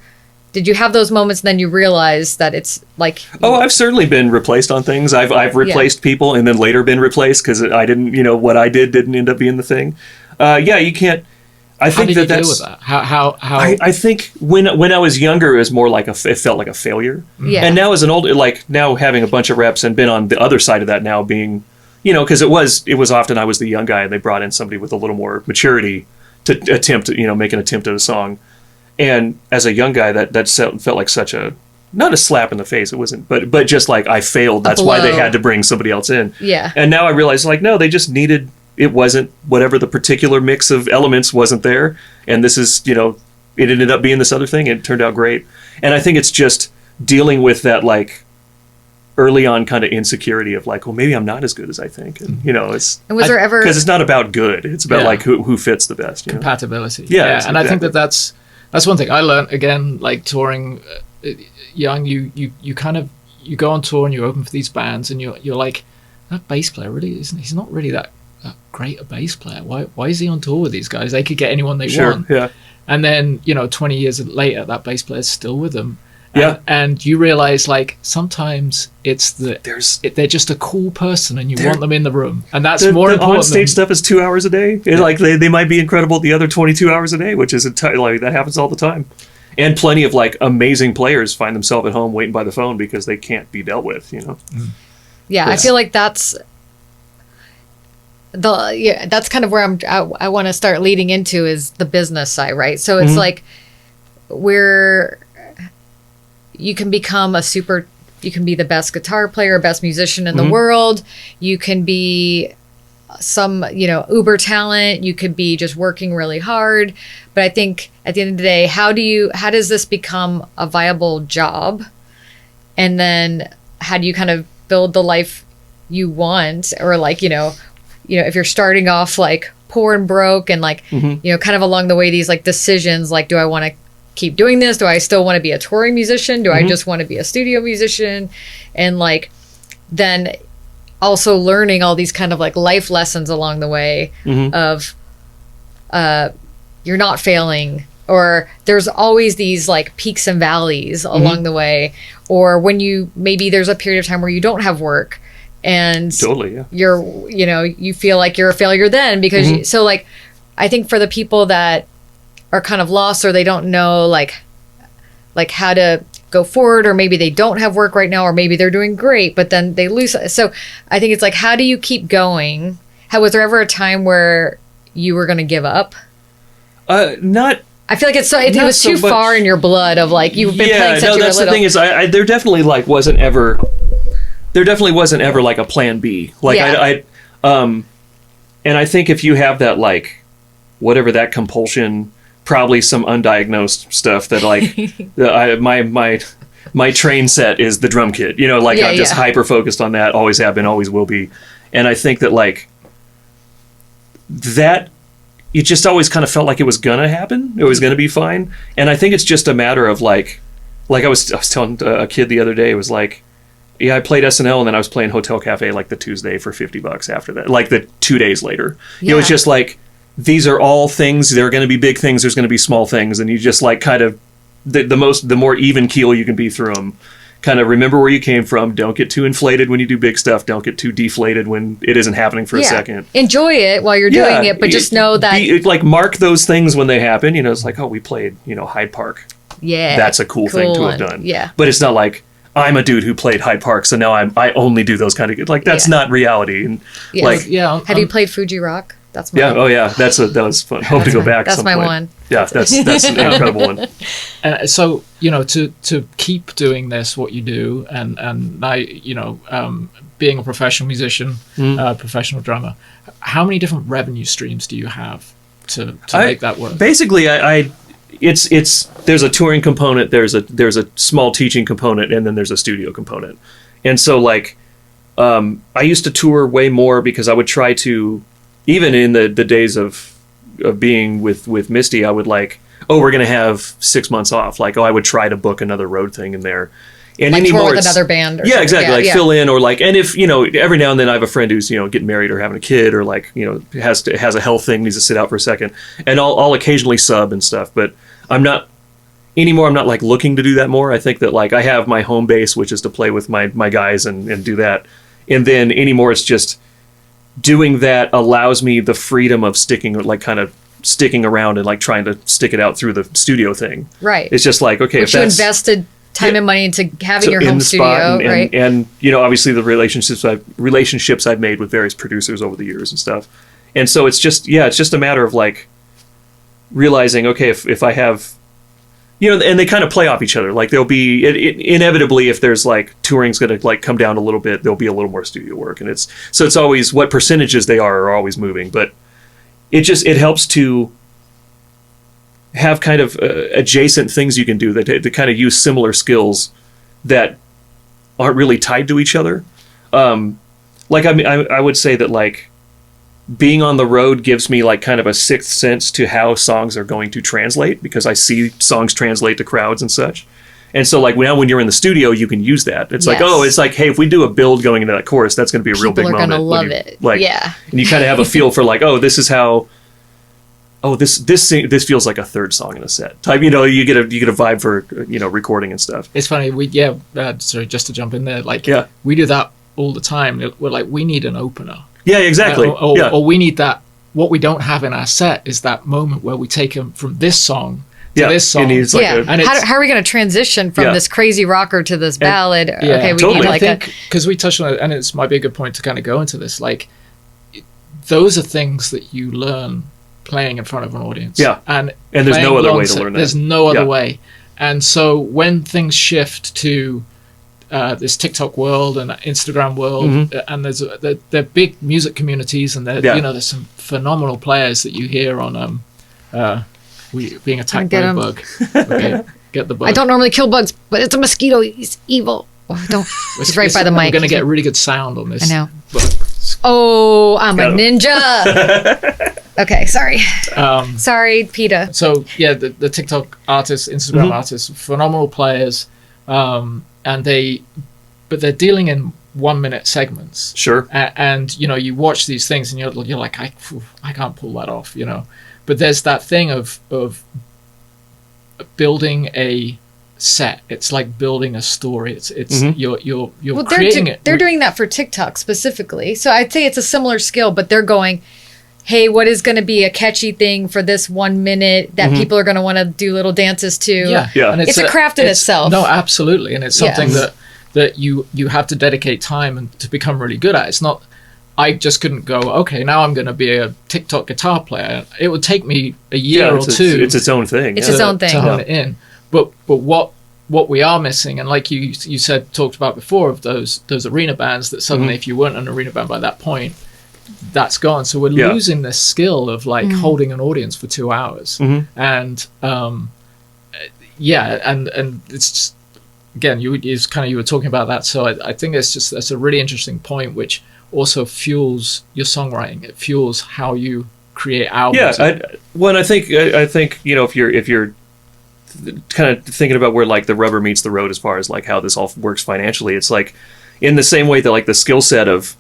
did you have those moments and then you realize that it's like... Oh, I've certainly been replaced on things. I've replaced people and then later been replaced because I didn't, what I did didn't end up being the thing. You can't... I think how did you deal with that? How? I think when I was younger, it was more like it felt like a failure. Yeah. And now as an older, like now having a bunch of reps and been on the other side of that now, being, because it was often I was the young guy and they brought in somebody with a little more maturity to attempt, make an attempt at a song. And as a young guy, that felt like such a, not a slap in the face, it wasn't, but just like I failed. That's why they had to bring somebody else in. Yeah. And now I realize like, no, they just needed. It wasn't whatever the particular mix of elements wasn't there. And this is, it ended up being this other thing and it turned out great. And I think it's just dealing with that, like early on kind of insecurity of like, well, maybe I'm not as good as I think. And, it's, and was there ever, because it's not about good. It's about like who fits the best. Compatibility. Yeah. And I think that's one thing I learned, again, like touring young, you kind of, you go on tour and you open for these bands and you're like, that bass player really isn't, he's not really that great a bass player. Why is he on tour with these guys? They could get anyone they Sure. want. Yeah. And then, 20 years later, that bass player's still with them. Yeah. And you realize, like, sometimes it's they're just a cool person and you want them in the room. And that's more the important. on-stage stuff is 2 hours a day. Like, they might be incredible the other 22 hours a day, which is like, that happens all the time. And plenty of, like, amazing players find themselves at home waiting by the phone because they can't be dealt with, Yeah, I feel like that's kind of where I want to start leading into is the business side, right? So it's like where you can become you can be the best guitar player, best musician in the world. You can be some, uber talent. You could be just working really hard. But I think at the end of the day, how does this become a viable job? And then how do you kind of build the life you want? Or like, if you're starting off like poor and broke and like, kind of along the way, these like decisions, like, do I want to keep doing this? Do I still want to be a touring musician? Do I just want to be a studio musician? And like, then also learning all these kind of like life lessons along the way of, you're not failing, or there's always these like peaks and valleys along the way, or when maybe there's a period of time where you don't have work and totally, yeah. you're, you feel like you're a failure then because so like, I think for the people that are kind of lost or they don't know like how to go forward, or maybe they don't have work right now, or maybe they're doing great, but then they lose. So I think it's like, how do you keep going? Was there ever a time where you were going to give up? Not. I feel like it was too far in your blood of like, you've been playing since you were little. That's the thing is, there definitely like wasn't ever like a plan B. Like and I think if you have that, like, whatever that compulsion, probably some undiagnosed stuff that like, my train set is the drum kit, I'm just hyper focused on that, always have been, always will be. And I think that like that, it just always kind of felt like it was gonna happen. It was gonna be fine. And I think it's just a matter of like I was telling a kid the other day, it was like, yeah, I played SNL and then I was playing Hotel Cafe like the Tuesday for $50 after that, like the 2 days later. It was just like, these are all things. There are going to be big things. There's going to be small things. And you just like kind of the more even keel you can be through them. Kind of remember where you came from. Don't get too inflated when you do big stuff. Don't get too deflated when it isn't happening for a second. Enjoy it while you're doing it, but just know that... like, mark those things when they happen. It's like, oh, we played, Hyde Park. Yeah. That's a cool thing to have done. Yeah. But it's not like, I'm a dude who played Hyde Park, so now I only do those kind of... Like, that's not reality. And have you played Fuji Rock? That's my one. Oh yeah, that was fun. Hope to go back. That's my one. Yeah, that's an incredible one. So to keep doing this, what you do, and now being a professional musician, professional drummer, how many different revenue streams do you have to make that work? Basically, it's there's a touring component, there's a small teaching component, and then there's a studio component. And so like, I used to tour way more because I would try to. Even in the days of being with Misty, I would like, we're going to have 6 months off. Like, I would try to book another road thing in there. And like anymore, tour with another band. Or exactly. Fill in, or like, and if, every now and then I have a friend who's, getting married or having a kid, or like, has a health thing, needs to sit out for a second. And I'll occasionally sub and stuff, but I'm not like looking to do that more. I think that like I have my home base, which is to play with my guys and do that. And then anymore, it's just, doing that allows me the freedom of sticking around and like trying to stick it out through the studio thing. Right. It's just like, okay, which you invested time and money into having your home studio, right? And obviously the relationships I've made with various producers over the years and stuff. And so it's just a matter of like realizing, okay, if I have, and they kind of play off each other. Like there'll be inevitably, if there's like touring's going to like come down a little bit, there'll be a little more studio work, and it's always what percentages they are always moving. But it helps to have kind of adjacent things you can do that to kind of use similar skills that aren't really tied to each other. Like I would say that like being on the road gives me like kind of a sixth sense to how songs are going to translate, because I see songs translate to crowds and such. And so like now when you're in the studio, you can use that. It's like, Yes. oh, it's like, hey, if we do a build going into that chorus, that's going to be a real big People are moment. gonna when love you, it. Like, Yeah. and you kind of have a feel for like, oh, this is how. Oh, this feels like a third song in a set type. You know, you get a vibe for recording and stuff. It's funny. Sorry, just to jump in there. Like, Yeah. we do that all the time. We're like, we need an opener. Yeah, exactly. Or we need that. What we don't have in our set is that moment where we take them from this song to this song. And it's like Yeah. And How are we going to transition from this crazy rocker to this ballad? Yeah, Okay, we totally. need I like think because we touched on it, and it's might be a good point to kind of go into this. Like, those are things that you learn playing in front of an audience. Yeah. And there's playing no other way to alongside- learn that. There's no other Yeah. way. And so when things shift to this TikTok world and Instagram world, and they're big music communities, and there's some phenomenal players that you hear on being attacked by Get a 'em. bug. Okay, get the bug. I don't normally kill bugs, but it's a mosquito. He's evil. Oh, don't. He's right by the mic. We're going to get really good sound on this. I know. Bug. Oh, I'm Got a him. ninja. Okay, sorry. Sorry, PETA. So yeah, the TikTok artists, Instagram artists, phenomenal players, but they're dealing in 1 minute segments. Sure. And you watch these things and you're like, I can't pull that off, But there's that thing of building a set. It's like building a story. It's you're creating it. They're doing that for TikTok specifically. So I'd say it's a similar skill, but they're going, hey, what is going to be a catchy thing for this 1 minute that people are going to want to do little dances to? Yeah. And It's a craft in itself. No, absolutely, and it's something Yes. that you have to dedicate time and to become really good at. It's not. I just couldn't go, okay, now I'm going to be a TikTok guitar player. It would take me a year or two. It's its own thing. It's yeah. its own thing. to hone it in. But what we are missing, and like you talked about before, of those arena bands that suddenly, if you weren't an arena band by that point, that's gone. So we're losing this skill of like holding an audience for 2 hours, and and it's just, again, you were talking about that. So I think that's a really interesting point, which also fuels your songwriting. It fuels how you create albums. Yeah, I think if you're kind of thinking about where like the rubber meets the road as far as like how this all works financially, it's like in the same way that like the skill set of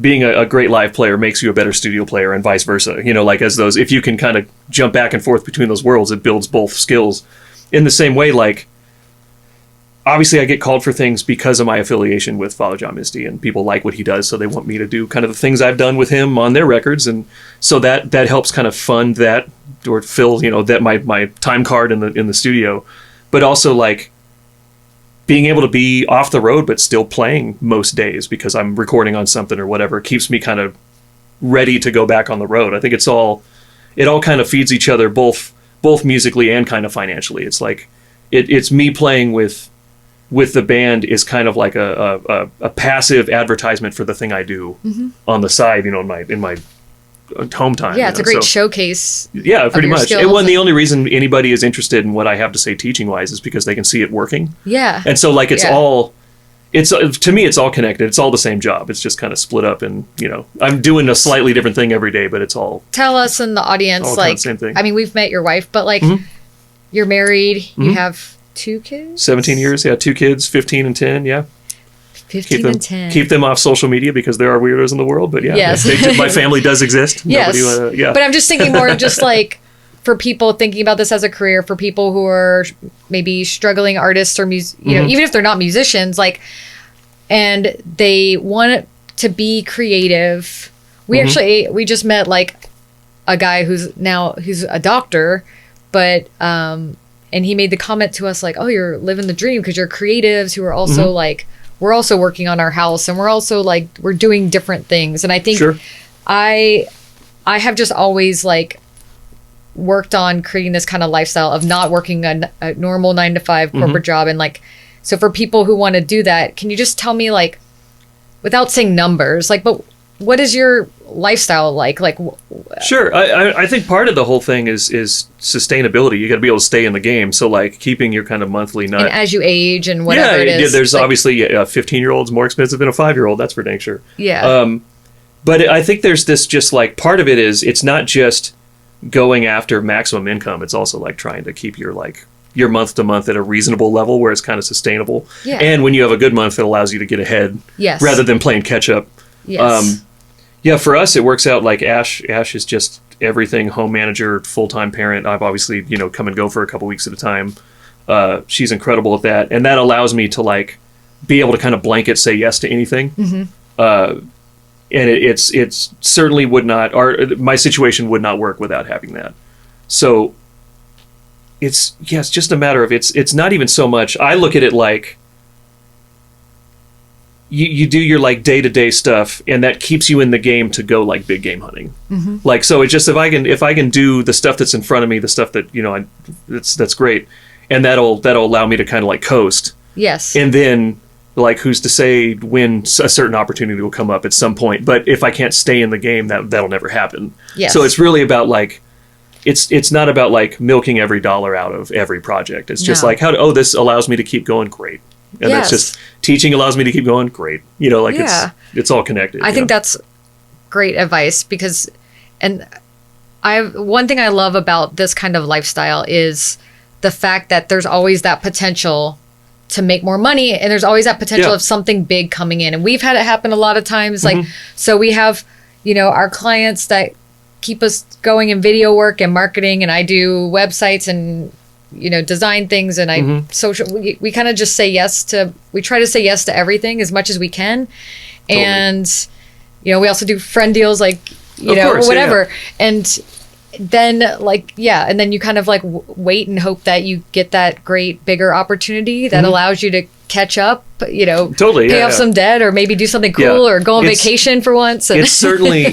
being a great live player makes you a better studio player and vice versa. Like as those, if you can kind of jump back and forth between those worlds, it builds both skills. In the same way, like obviously I get called for things because of my affiliation with Father John Misty, and people like what he does, so they want me to do kind of the things I've done with him on their records, and so that helps kind of fund that or fill that my time card in the studio, but also like being able to be off the road but still playing most days because I'm recording on something or whatever keeps me kind of ready to go back on the road. I think it all kind of feeds each other both musically and kind of financially. It's like it's me playing with the band is kind of like a passive advertisement for the thing I do on the side, in my home time. Yeah, it's a great showcase. Yeah, pretty your much. skills. And when the only reason anybody is interested in what I have to say teaching wise is because they can see it working. Yeah. And so like it's to me it's all connected. It's all the same job. It's just kind of split up, and I'm doing a slightly different thing every day, but it's all. Tell us in the audience, all kind of like, the same thing. I mean, we've met your wife, but like, you're married, you have 2 kids? 17 years, yeah, 2 kids, 15 and 10, yeah. 15 and 10. Keep them off social media because there are weirdos in the world, but yeah, Yes. my family does exist. Yes. Nobody, But I'm just thinking more of just like for people thinking about this as a career, for people who are maybe struggling artists or even if they're not musicians, like, and they want to be creative. We we just met like a guy who's a doctor, but and he made the comment to us like, oh, you're living the dream because you're creatives who are also like, we're also working on our house, and we're also like, we're doing different things. And I think I have just always like worked on creating this kind of lifestyle of not working a normal 9-to-5 corporate job. And like, so for people who want to do that, can you just tell me, like, without saying numbers, like, but what is your lifestyle like? Like, sure. I think part of the whole thing is sustainability. You got to be able to stay in the game. So like keeping your kind of monthly nut. And as you age and whatever it is. There's like, obviously a 15-year-old's more expensive than a 5-year-old. That's for dang sure. Yeah. But I think there's this just like part of it is it's not just going after maximum income. It's also like trying to keep your like your month to month at a reasonable level where it's kind of sustainable. Yeah. And when you have a good month, it allows you to get ahead Yes. rather than playing catch up. Yes. Yeah, for us, it works out like Ash is just everything, home manager, full-time parent. I've obviously, come and go for a couple weeks at a time. She's incredible at that. And that allows me to like be able to kind of blanket say yes to anything. And it's certainly would not, my situation would not work without having that. So it's just a matter of, it's not even so much, I look at it like, you do your like day-to-day stuff, and that keeps you in the game to go like big game hunting. Like, so it's just, if I can do the stuff that's in front of me, the stuff that that's great, and that'll allow me to kind of like coast. Yes. And then like, who's to say when a certain opportunity will come up at some point? But if I can't stay in the game, that'll never happen. Yes. So it's really about like, it's not about like milking every dollar out of every project. It's just like, this allows me to keep going, great. And Yes. that's just, teaching allows me to keep going, great. It's all connected. I think that's great advice because, and one thing I love about this kind of lifestyle is the fact that there's always that potential to make more money, and there's always that potential of something big coming in. And we've had it happen a lot of times. Like, so we have, our clients that keep us going in video work and marketing, and I do websites and design things, and I social. We kind of just say yes to. We try to say yes to everything as much as we can, Totally. and we also do friend deals, like course, whatever. And then and then you kind of like wait and hope that you get that great bigger opportunity that allows you to catch up. Totally, pay off some debt, or maybe do something cool, or go on vacation for once. And it's certainly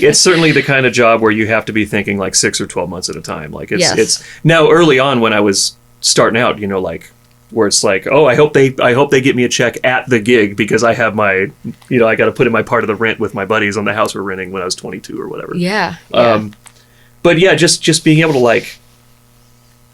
the kind of job where you have to be thinking like 6 or 12 months at a time. Like it's now, early on when I was starting out, like where it's like, oh, I hope they get me a check at the gig because I have my, I got to put in my part of the rent with my buddies on the house we're renting when I was 22 or whatever. Yeah. But yeah, just being able to like,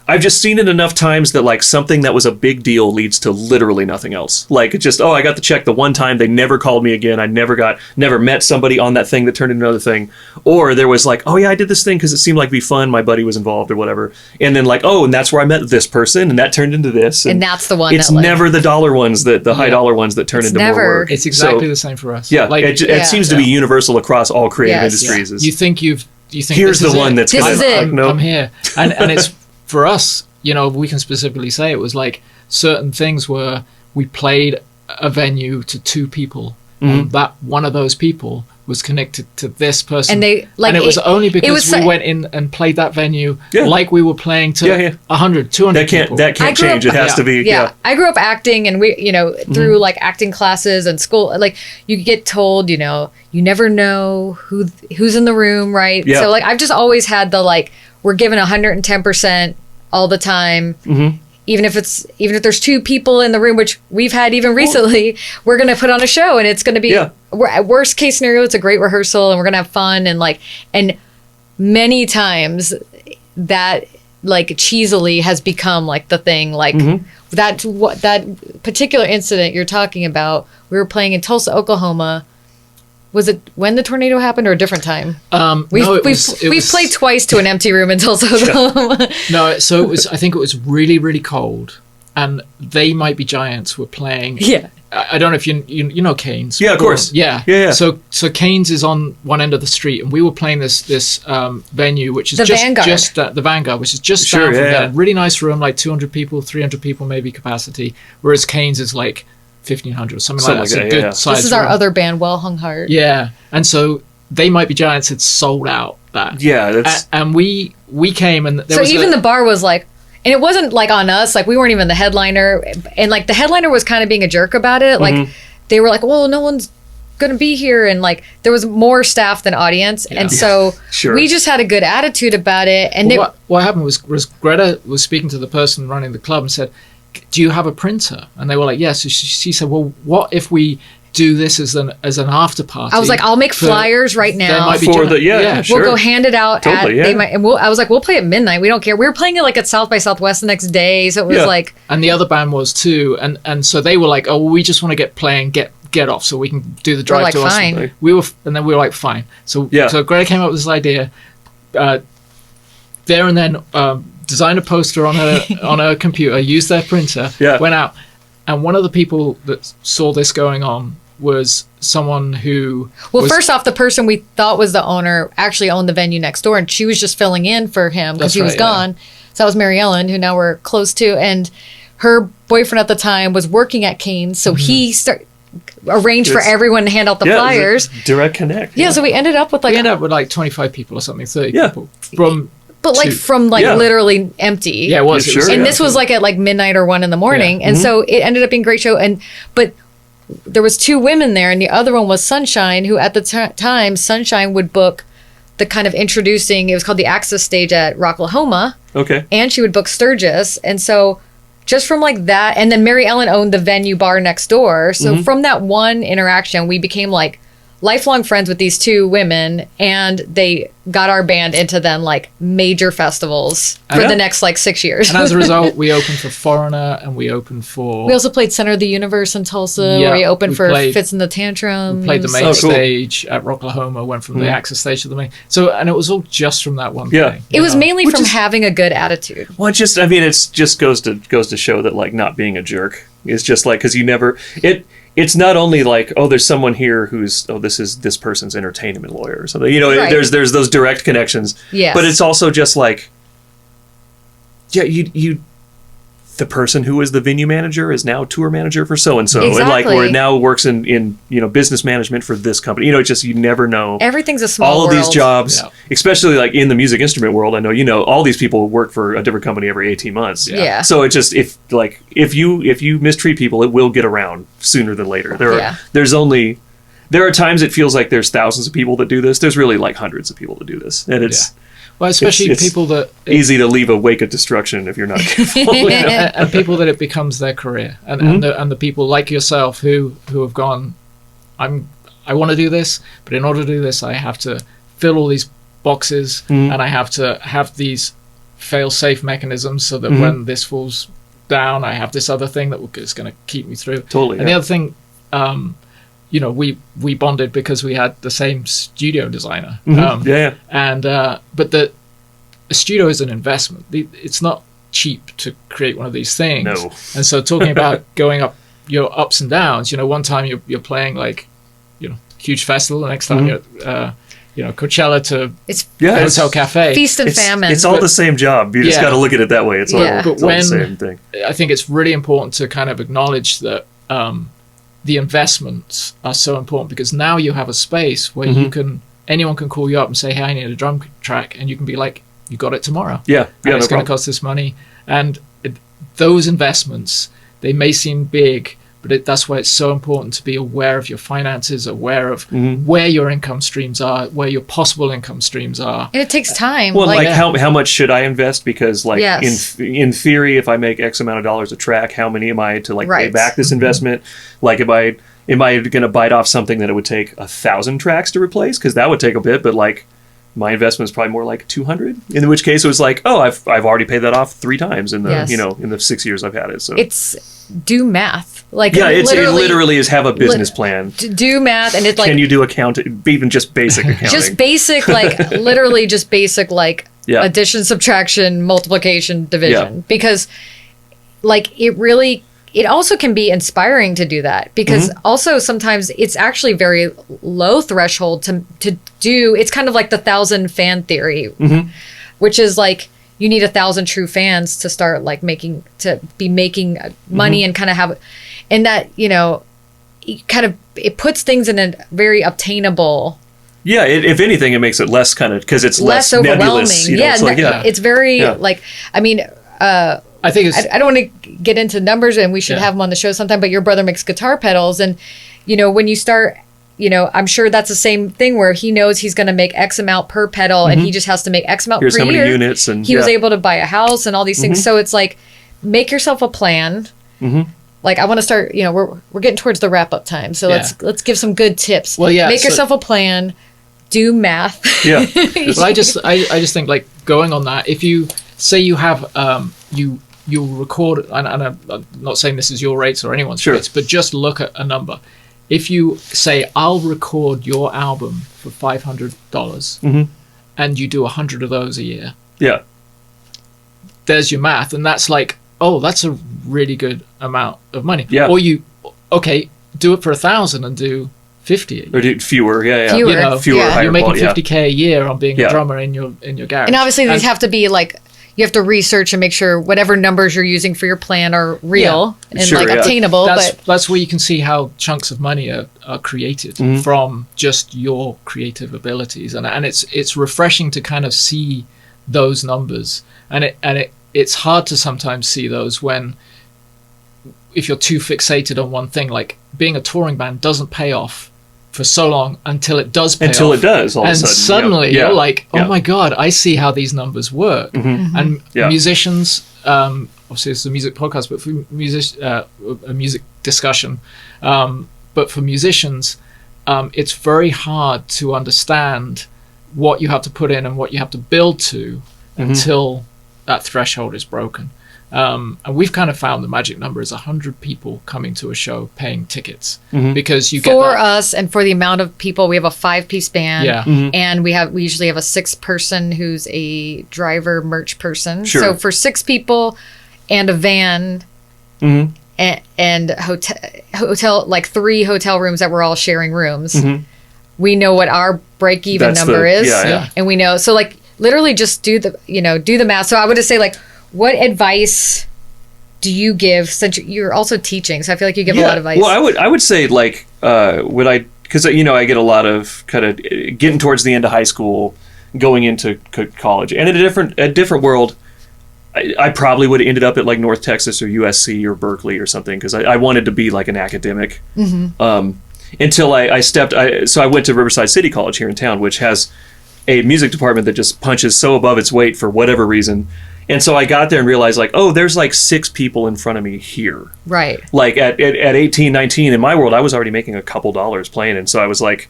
I've just seen it enough times that like something that was a big deal leads to literally nothing else. Like, it's just, I got the check the one time, they never called me again. I never met somebody on that thing that turned into another thing. Or there was like, oh yeah, I did this thing because it seemed like it'd be fun. My buddy was involved or whatever. And then like, and that's where I met this person, and that turned into this. And that's the one. It's never the dollar ones the high dollar ones that turn into more work. It's exactly the same for us. Yeah, like it seems to be universal across all creative industries. You think here's the one that's this is it. I'm here, and it's for us. We can specifically say it was like certain things where we played a venue to 2 people, and that one of those people was connected to this person, and it was only because we went in and played that venue like we were playing to 100, 200 people. That can't change. It has to be. Yeah, I grew up acting, and we, through like acting classes and school, like you get told, you never know who's in the room, right? Yeah. So like I've just always had the like, we're given 110% all the time. Even if there's 2 people in the room, which we've had even recently, we're going to put on a show, and it's going to be at worst case scenario, it's a great rehearsal, and we're going to have fun. And many times that like cheesily has become like the thing, like that particular incident you're talking about. We were playing in Tulsa, Oklahoma. Was it when the tornado happened or a different time? We've played twice to an empty room in Tulsa, Oklahoma. No, so it was. I think it was really, really cold, and They Might Be Giants were playing. Yeah. I don't know if you know Canes. Yeah, of course. Yeah. So Canes is on one end of the street, and we were playing this venue, which is the Vanguard, which is just down from there. Really nice room, like 200 people, 300 people maybe capacity, whereas Canes is like 1,500 or something like that. It's a good size. This is our other band, Well Hung Heart. Yeah, and so They Might Be Giants had sold out that. Yeah, that's... and we came, and there so was even the bar was like, and it wasn't like on us, like we weren't even the headliner, and like the headliner was kind of being a jerk about it. Like they were like, well, no one's gonna be here, and like there was more staff than audience, and so we just had a good attitude about it. And what happened was Greta was speaking to the person running the club and said, do you have a printer? And they were like, yes. So she said, well, what if we do this as an after party? I was like, I'll make flyers right now. Sure. We'll go hand it out totally, I was like, we'll play at midnight. We don't care. We were playing it like at South by Southwest the next day. So it was like, and the other band was too. And so they were like, oh, we just want to get off so we can do the drive to fine. Austin. We were like, fine. So Greta came up with this idea. There and then designed a poster on her computer, used their printer, went out, and one of the people that saw this going on was someone who first off, the person we thought was the owner actually owned the venue next door, and she was just filling in for him because he was gone. So that was Mary Ellen, who now we're close to, and her boyfriend at the time was working at Cane's, so he arranged for everyone to hand out the flyers. Direct connect. Yeah, so we ended up with like 25 people or something, 30 people from literally empty. Yeah, it was. Sure, and this was like at like midnight or 1 a.m. and so it ended up being a great show. But there was 2 women there, and the other one was Sunshine, who at the time Sunshine would book the kind of introducing. It was called the Access Stage at Rocklahoma. Okay. And she would book Sturgis, and so just from like that, and then Mary Ellen owned the venue bar next door. So from that one interaction, we became like lifelong friends with these 2 women, and they got our band into then like major festivals for the next like 6 years. And as a result, we opened for Foreigner, and we opened for... We also played Center of the Universe in Tulsa, where we opened for Fits in the Tantrum. We played the main stage at Rocklahoma, went from the Access stage to the main. So, and it was all just from that one thing. It was mainly from having a good attitude. Well, it just goes to show that like not being a jerk is just like, because you never... It's not only like, oh, there's someone here who's, oh, this person's entertainment lawyer or something. You know, there's those direct connections. Yes. But it's also just like, you the person who was the venue manager is now tour manager for so and so, and like or now works in business management for this company. You know, it's just you never know. Everything's a small all of world. these jobs, especially like in the music instrument world. I know all these people work for a different company every 18 months. Yeah. So it's just if you mistreat people, it will get around sooner than later. There are times it feels like there's thousands of people that do this. There's really like hundreds of people that do this, and it's. Well, especially it's people that... easy to leave a wake of destruction if you're not careful. And people that it becomes their career. And the people like yourself who have gone, I want to do this, but in order to do this, I have to fill all these boxes, and I have to have these fail-safe mechanisms so that when this falls down, I have this other thing that is going to keep me through. Totally. And the other thing... we bonded because we had the same studio designer. But the studio is an investment. It's not cheap to create one of these things. No. And so talking about going up your ups and downs, one time you're playing like, huge festival, the next time you're Coachella to Hotel Cafe. Feast and famine. It's all the same job. You just got to look at it that way. It's all the same thing. I think it's really important to kind of acknowledge that the investments are so important, because now you have a space where anyone can call you up and say, hey, I need a drum track, and you can be like, you got it tomorrow. It's going to cost this money. And those investments, they may seem big, but that's why it's so important to be aware of your finances, aware of where your income streams are, where your possible income streams are. And it takes time. Well, how much should I invest? Because in theory, if I make X amount of dollars a track, how many am I to pay back this investment? Like, am I going to bite off something that it would take 1,000 tracks to replace? Because that would take a bit, but like my investment is probably more like 200. In which case, it was like, oh, I've already paid that off 3 times in the in the 6 years I've had it. So it's do math. It literally is have a business plan. Do math, and it's like, can you do accounting, even just basic accounting? Just basic, literally just basic, addition, subtraction, multiplication, division. Because, it also can be inspiring to do that, because also sometimes it's actually very low threshold to do. It's kind of like the 1,000 fan theory, which is like, you need 1,000 true fans to start making money and kind of have, and that, it puts things in a very obtainable. Yeah. If anything, it makes it less because it's less overwhelming. Nebulous, It's very I think I don't want to get into numbers, and we should have them on the show sometime, but your brother makes guitar pedals, and, when you start, I'm sure that's the same thing where he knows he's going to make X amount per pedal, and he just has to make X amount Here's per how year. Many units, and he was able to buy a house and all these things. So it's like, make yourself a plan. I want to start, we're getting towards the wrap up time. So let's give some good tips. Well, make yourself a plan, do math. Well, I just think going on that, if you say you have, you'll record, and I'm not saying this is your rates or anyone's rates, but just look at a number. If you say, I'll record your album for $500, and you do 100 of those a year, there's your math, and that's like, oh, that's a really good amount of money. Yeah. Or do it for 1,000 and do 50 or do fewer. Yeah. Fewer. You know, Fewer. Yeah. Higher you're making quality, 50K a year on being Yeah. a drummer in your garage. And obviously these have to be like, you have to research and make sure whatever numbers you're using for your plan are real and Sure, like yeah. obtainable. That's where you can see how chunks of money are created from just your creative abilities, and it's refreshing to kind of see those numbers, and it's hard to sometimes see those if you're too fixated on one thing. Like being a touring band doesn't pay off for so long until it does pay Until off. it does, all of a and sudden. suddenly Yeah. you're like, oh Yeah. my god, I see how these numbers work. And Yeah. musicians, obviously it's a music podcast, but for a music discussion, but for musicians, it's very hard to understand what you have to put in and what you have to build to until that threshold is broken. And we've kind of found the magic number is 100 people coming to a show paying tickets, because you get for that. us and for the amount of people, we have a 5-piece band, Yeah. and we usually have a 6-person who's a driver merch person. Sure. So for 6 people and a van and hotel, like 3 hotel rooms that we're all sharing rooms, we know what our break even That's number is, yeah. and we know. So like literally just do the math. So I would just say, like, what advice do you give, since you're also teaching? So I feel like you give a lot of advice. Well, I would say, like, because I get a lot of kind of getting towards the end of high school, going into college, and in a different world, I probably would have ended up at like North Texas or USC or Berkeley or something, because I wanted to be like an academic. Until I stepped. So I went to Riverside City College here in town, which has a music department that just punches so above its weight for whatever reason. And so I got there and realized, like, oh, there's like 6 people in front of me here. Right. Like at 18, 19, in my world, I was already making a couple dollars playing. And so I was like,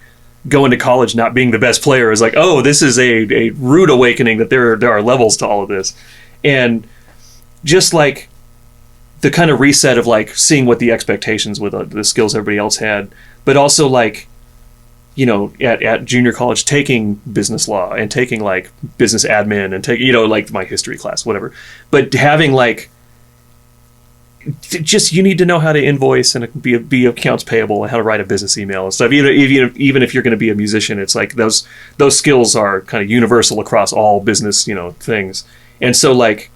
going to college not being the best player is like, oh, this is a rude awakening that there are levels to all of this. And just like the kind of reset of like seeing what the expectations with the skills everybody else had, but also like, you know, at junior college, taking business law and taking like business admin and taking, you know, like my history class, whatever, but having like, just, you need to know how to invoice and be accounts payable and how to write a business email and stuff. Even if you're going to be a musician, it's like those skills are kind of universal across all business, you know, things. And so like,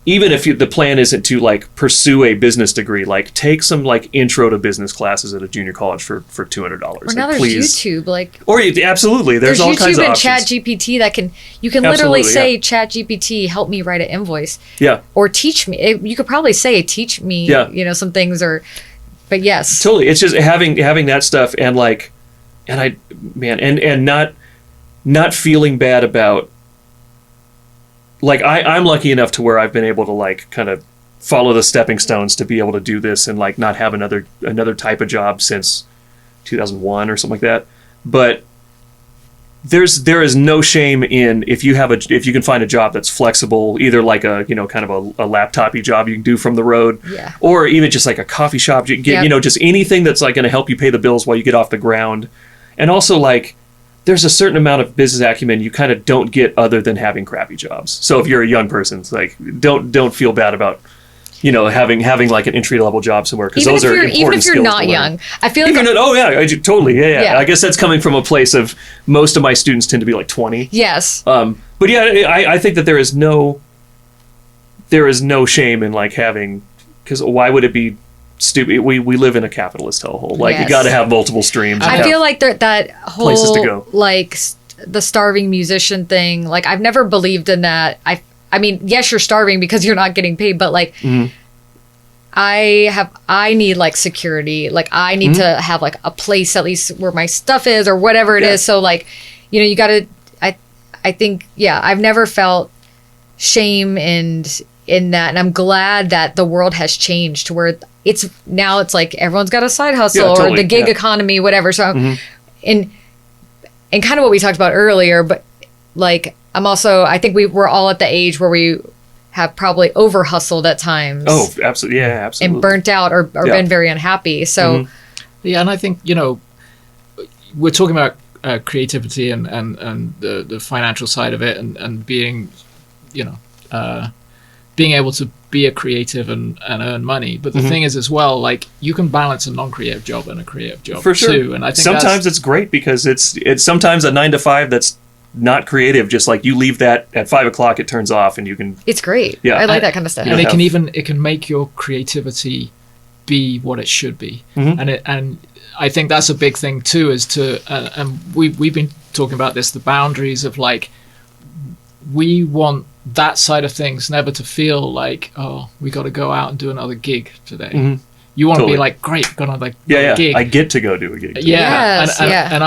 even if the plan isn't to like pursue a business degree, like take some like intro to business classes at a junior college for $200. Or now there's YouTube, like, or absolutely, there's all YouTube kinds of and options. ChatGPT you can literally Absolutely, say, ChatGPT, help me write an invoice, Yeah, or teach me. You could probably say, teach me, Yeah. you know, some things, but yes, totally. It's just having that stuff and like, and not feeling bad about. Like I'm lucky enough to where I've been able to like kind of follow the stepping stones to be able to do this and like not have another type of job since 2001 or something like that. But there is no shame in if you can find a job that's flexible, either like a, you know, kind of a laptopy job you can do from the road, Yeah. or even just like a coffee shop. You can get, Yep. you know, just anything that's like going to help you pay the bills while you get off the ground. And also like, there's a certain amount of business acumen you kind of don't get other than having crappy jobs. So if you're a young person, it's like don't feel bad about, you know, having like an entry level job somewhere, because those are important even if you're skills not to learn. young. I feel like Totally, yeah. Yeah. I guess that's coming from a place of most of my students tend to be like 20. yes, But yeah, I think that there is no shame in like having, because why would it be stupid? We live in a capitalist hellhole. Like, Yes. you got to have multiple streams. I feel like that whole places to go. like the starving musician thing. Like, I've never believed in that. I mean, yes, you're starving because you're not getting paid, but like, I need like security. Like, I need to have like a place at least where my stuff is or whatever it is. So like, you know, you got to. I think, yeah, I've never felt shame in that, and I'm glad that the world has changed to where it's like everyone's got a side hustle, Yeah, totally, or the gig yeah. economy, whatever. So, and kind of what we talked about earlier, but like, I think we're all at the age where we have probably over hustled at times. Oh, absolutely, yeah, absolutely. And burnt out or Yeah. been very unhappy. So, Yeah, and I think, you know, we're talking about creativity and the financial side of it, and being, you know, being able to be a creative and earn money. But the thing is as well, like, you can balance a non-creative job and a creative job For sure. too. And I think sometimes it's great because it's sometimes a 9 to 5 that's not creative. Just like you leave that at 5 o'clock, it turns off and you can. It's great. Yeah. I like that kind of stuff. and it can make your creativity be what it should be. And I think that's a big thing too, is to and we've been talking about this, the boundaries of, like, we want that side of things never to feel like, oh, we got to go out and do another gig today. You want to be like, great, got another gig. I get to go do a gig today. Yes, and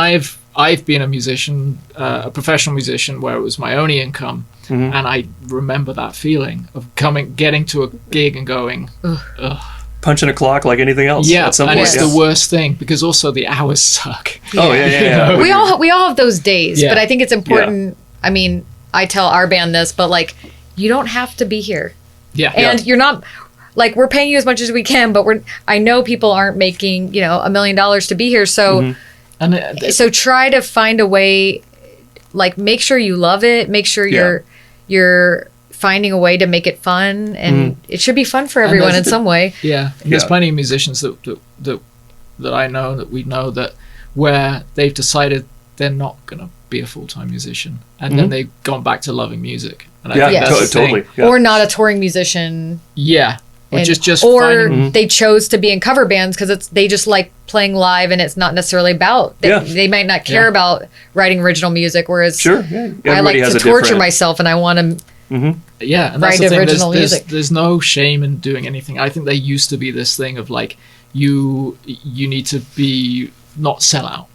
I've been a musician, a professional musician, where it was my only income, and I remember that feeling of getting to a gig and going, ugh. Punching a clock like anything else. Yeah, at some and point. it's the worst thing, because also the hours suck. Oh yeah. We all have those days, Yeah. but I think it's important. I mean, I tell our band this, but, like, you don't have to be here. Yeah. And you're not, like, we're paying you as much as we can, but I know people aren't making, $1 million to be here. So, so try to find a way, like, make sure you love it. Make sure you're finding a way to make it fun, and it should be fun for everyone in some way. Yeah. And there's plenty of musicians that I know, that we know, that where they've decided they're not going to be a full-time musician, and then they've gone back to loving music. And I think that's the totally. thing. Yeah. Or not a touring musician. Yeah. Which is just or finding, they chose to be in cover bands because they just like playing live, and it's not necessarily about. They might not care about writing original music, whereas I like to torture myself, and I want to. Yeah, and write that's the thing. original music. There's no shame in doing anything. I think there used to be this thing of, like, you need to be not sell out,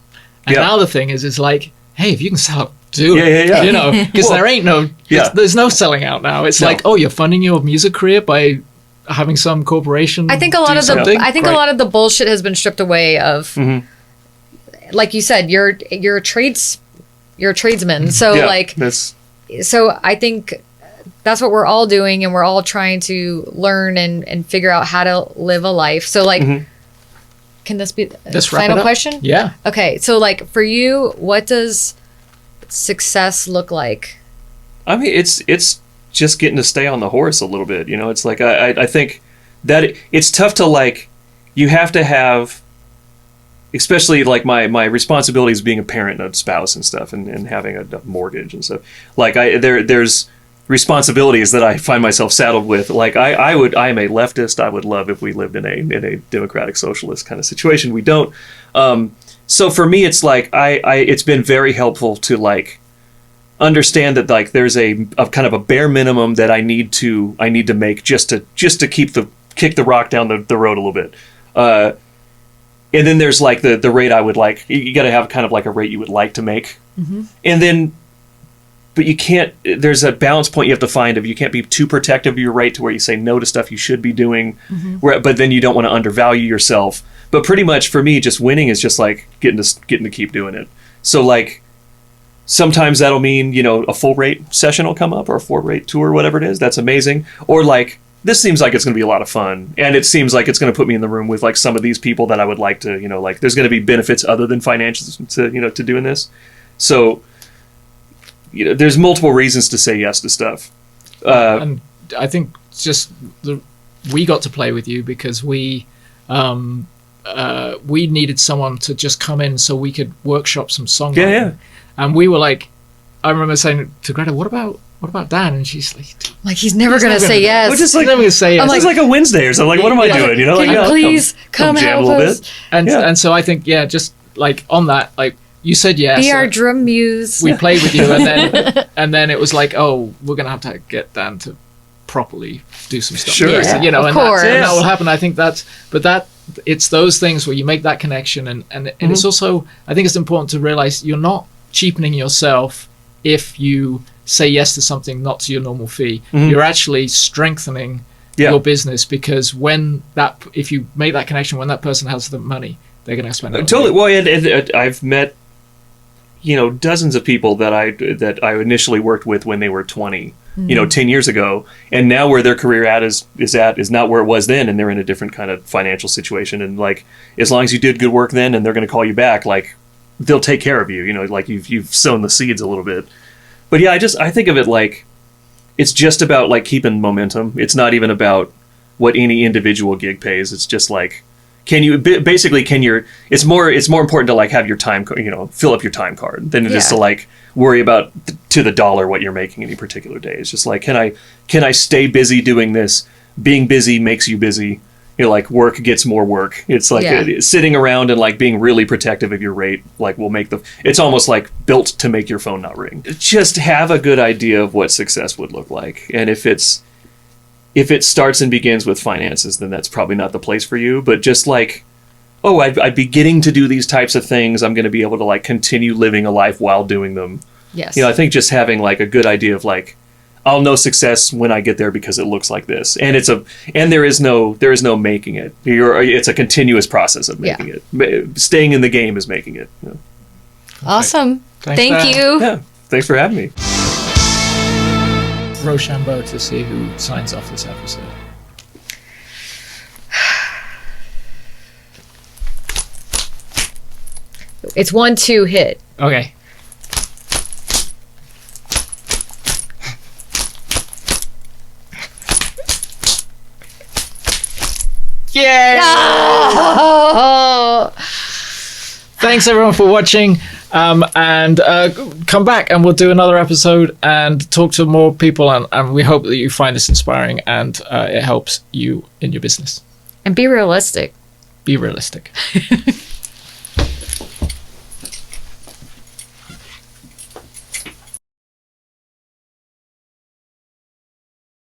and now the thing is like, hey, if you can sell out, do it. Yeah. Because there ain't no, there's no selling out now. It's like, oh, you're funding your music career by having some corporation. I think a lot of a lot of the bullshit has been stripped away of. Like you said, you're a tradesman. So so I think that's what we're all doing, and we're all trying to learn and figure out how to live a life. So, like, can this be the final question? Yeah. Okay. So, like, for you, what does success look like? I mean, it's just getting to stay on the horse a little bit. It's like, I think that it's tough to, like, you have to have, especially, like, my responsibilities being a parent and a spouse and stuff, and having a mortgage and stuff. Like, there's responsibilities that I find myself saddled with. Like, I am a leftist. I would love if we lived in a democratic socialist kind of situation. We don't. So for me, it's like it's been very helpful to, like, understand that, like, there's a kind of a bare minimum that I need to make just to kick the rock down the road a little bit. And then there's, like, the rate I would like. You got to have kind of like a rate you would like to make, and then. But you can't, there's a balance point you have to find of, you can't be too protective of your right to where you say no to stuff you should be doing, but then you don't want to undervalue yourself. But pretty much for me, just winning is just, like, getting to keep doing it. So, like, sometimes that'll mean, a full rate session will come up, or a 4-rate tour, whatever it is. That's amazing. Or, like, this seems like it's going to be a lot of fun, and it seems like it's going to put me in the room with, like, some of these people that I would like to, like, there's going to be benefits other than financials to doing this. So, there's multiple reasons to say yes to stuff. And I think just we got to play with you because we needed someone to just come in so we could workshop some songwriting. Yeah. And we were like, I remember saying to Greta, what about Dan? And she's like, he's never going to say yes. We're just like, never going to say yes. It's like a Wednesday or something. Like, what am I doing? Can you please come jam help a little us? bit. And so I think, just like on that, like, you said yes. Be our drum muse. We played with you, and then it was like, oh, we're gonna have to get Dan to properly do some stuff. Sure. So, of course. That will happen. I think it's those things where you make that connection, and it's also, I think it's important to realize you're not cheapening yourself if you say yes to something not to your normal fee. You're actually strengthening your business, because if you make that connection, when that person has the money, they're going to spend it. Totally. Well, and I've met, dozens of people that I initially worked with when they were 20, 10 years ago, and now where their career is not where it was then, and they're in a different kind of financial situation. And, like, as long as you did good work then, and they're going to call you back, like, they'll take care of you. Like, you've sown the seeds a little bit. But yeah, I think of it like, it's just about like keeping momentum. It's not even about what any individual gig pays. It's just like, it's more important to like have your time, fill up your time card than it is to like worry about to the dollar what you're making any particular day. It's just like, can I stay busy doing this? Being busy makes you busy. Like work gets more work. It's like sitting around and like being really protective of your rate, like will make it's almost like built to make your phone not ring. Just have a good idea of what success would look like. And if it starts and begins with finances, then that's probably not the place for you. But just like, I'd be getting to do these types of things. I'm going to be able to like continue living a life while doing them. Yes. I think just having like a good idea of like, I'll know success when I get there because it looks like this, and there is no making it. It's a continuous process of making it. Staying in the game is making it. Awesome. Thank you. Yeah, thanks for having me. Rochambeau to see who signs off this episode. It's 1-2 hit. Okay. Yay! Oh! Thanks everyone for watching, and come back and we'll do another episode and talk to more people, and we hope that you find this inspiring and it helps you in your business. And be realistic. Be realistic.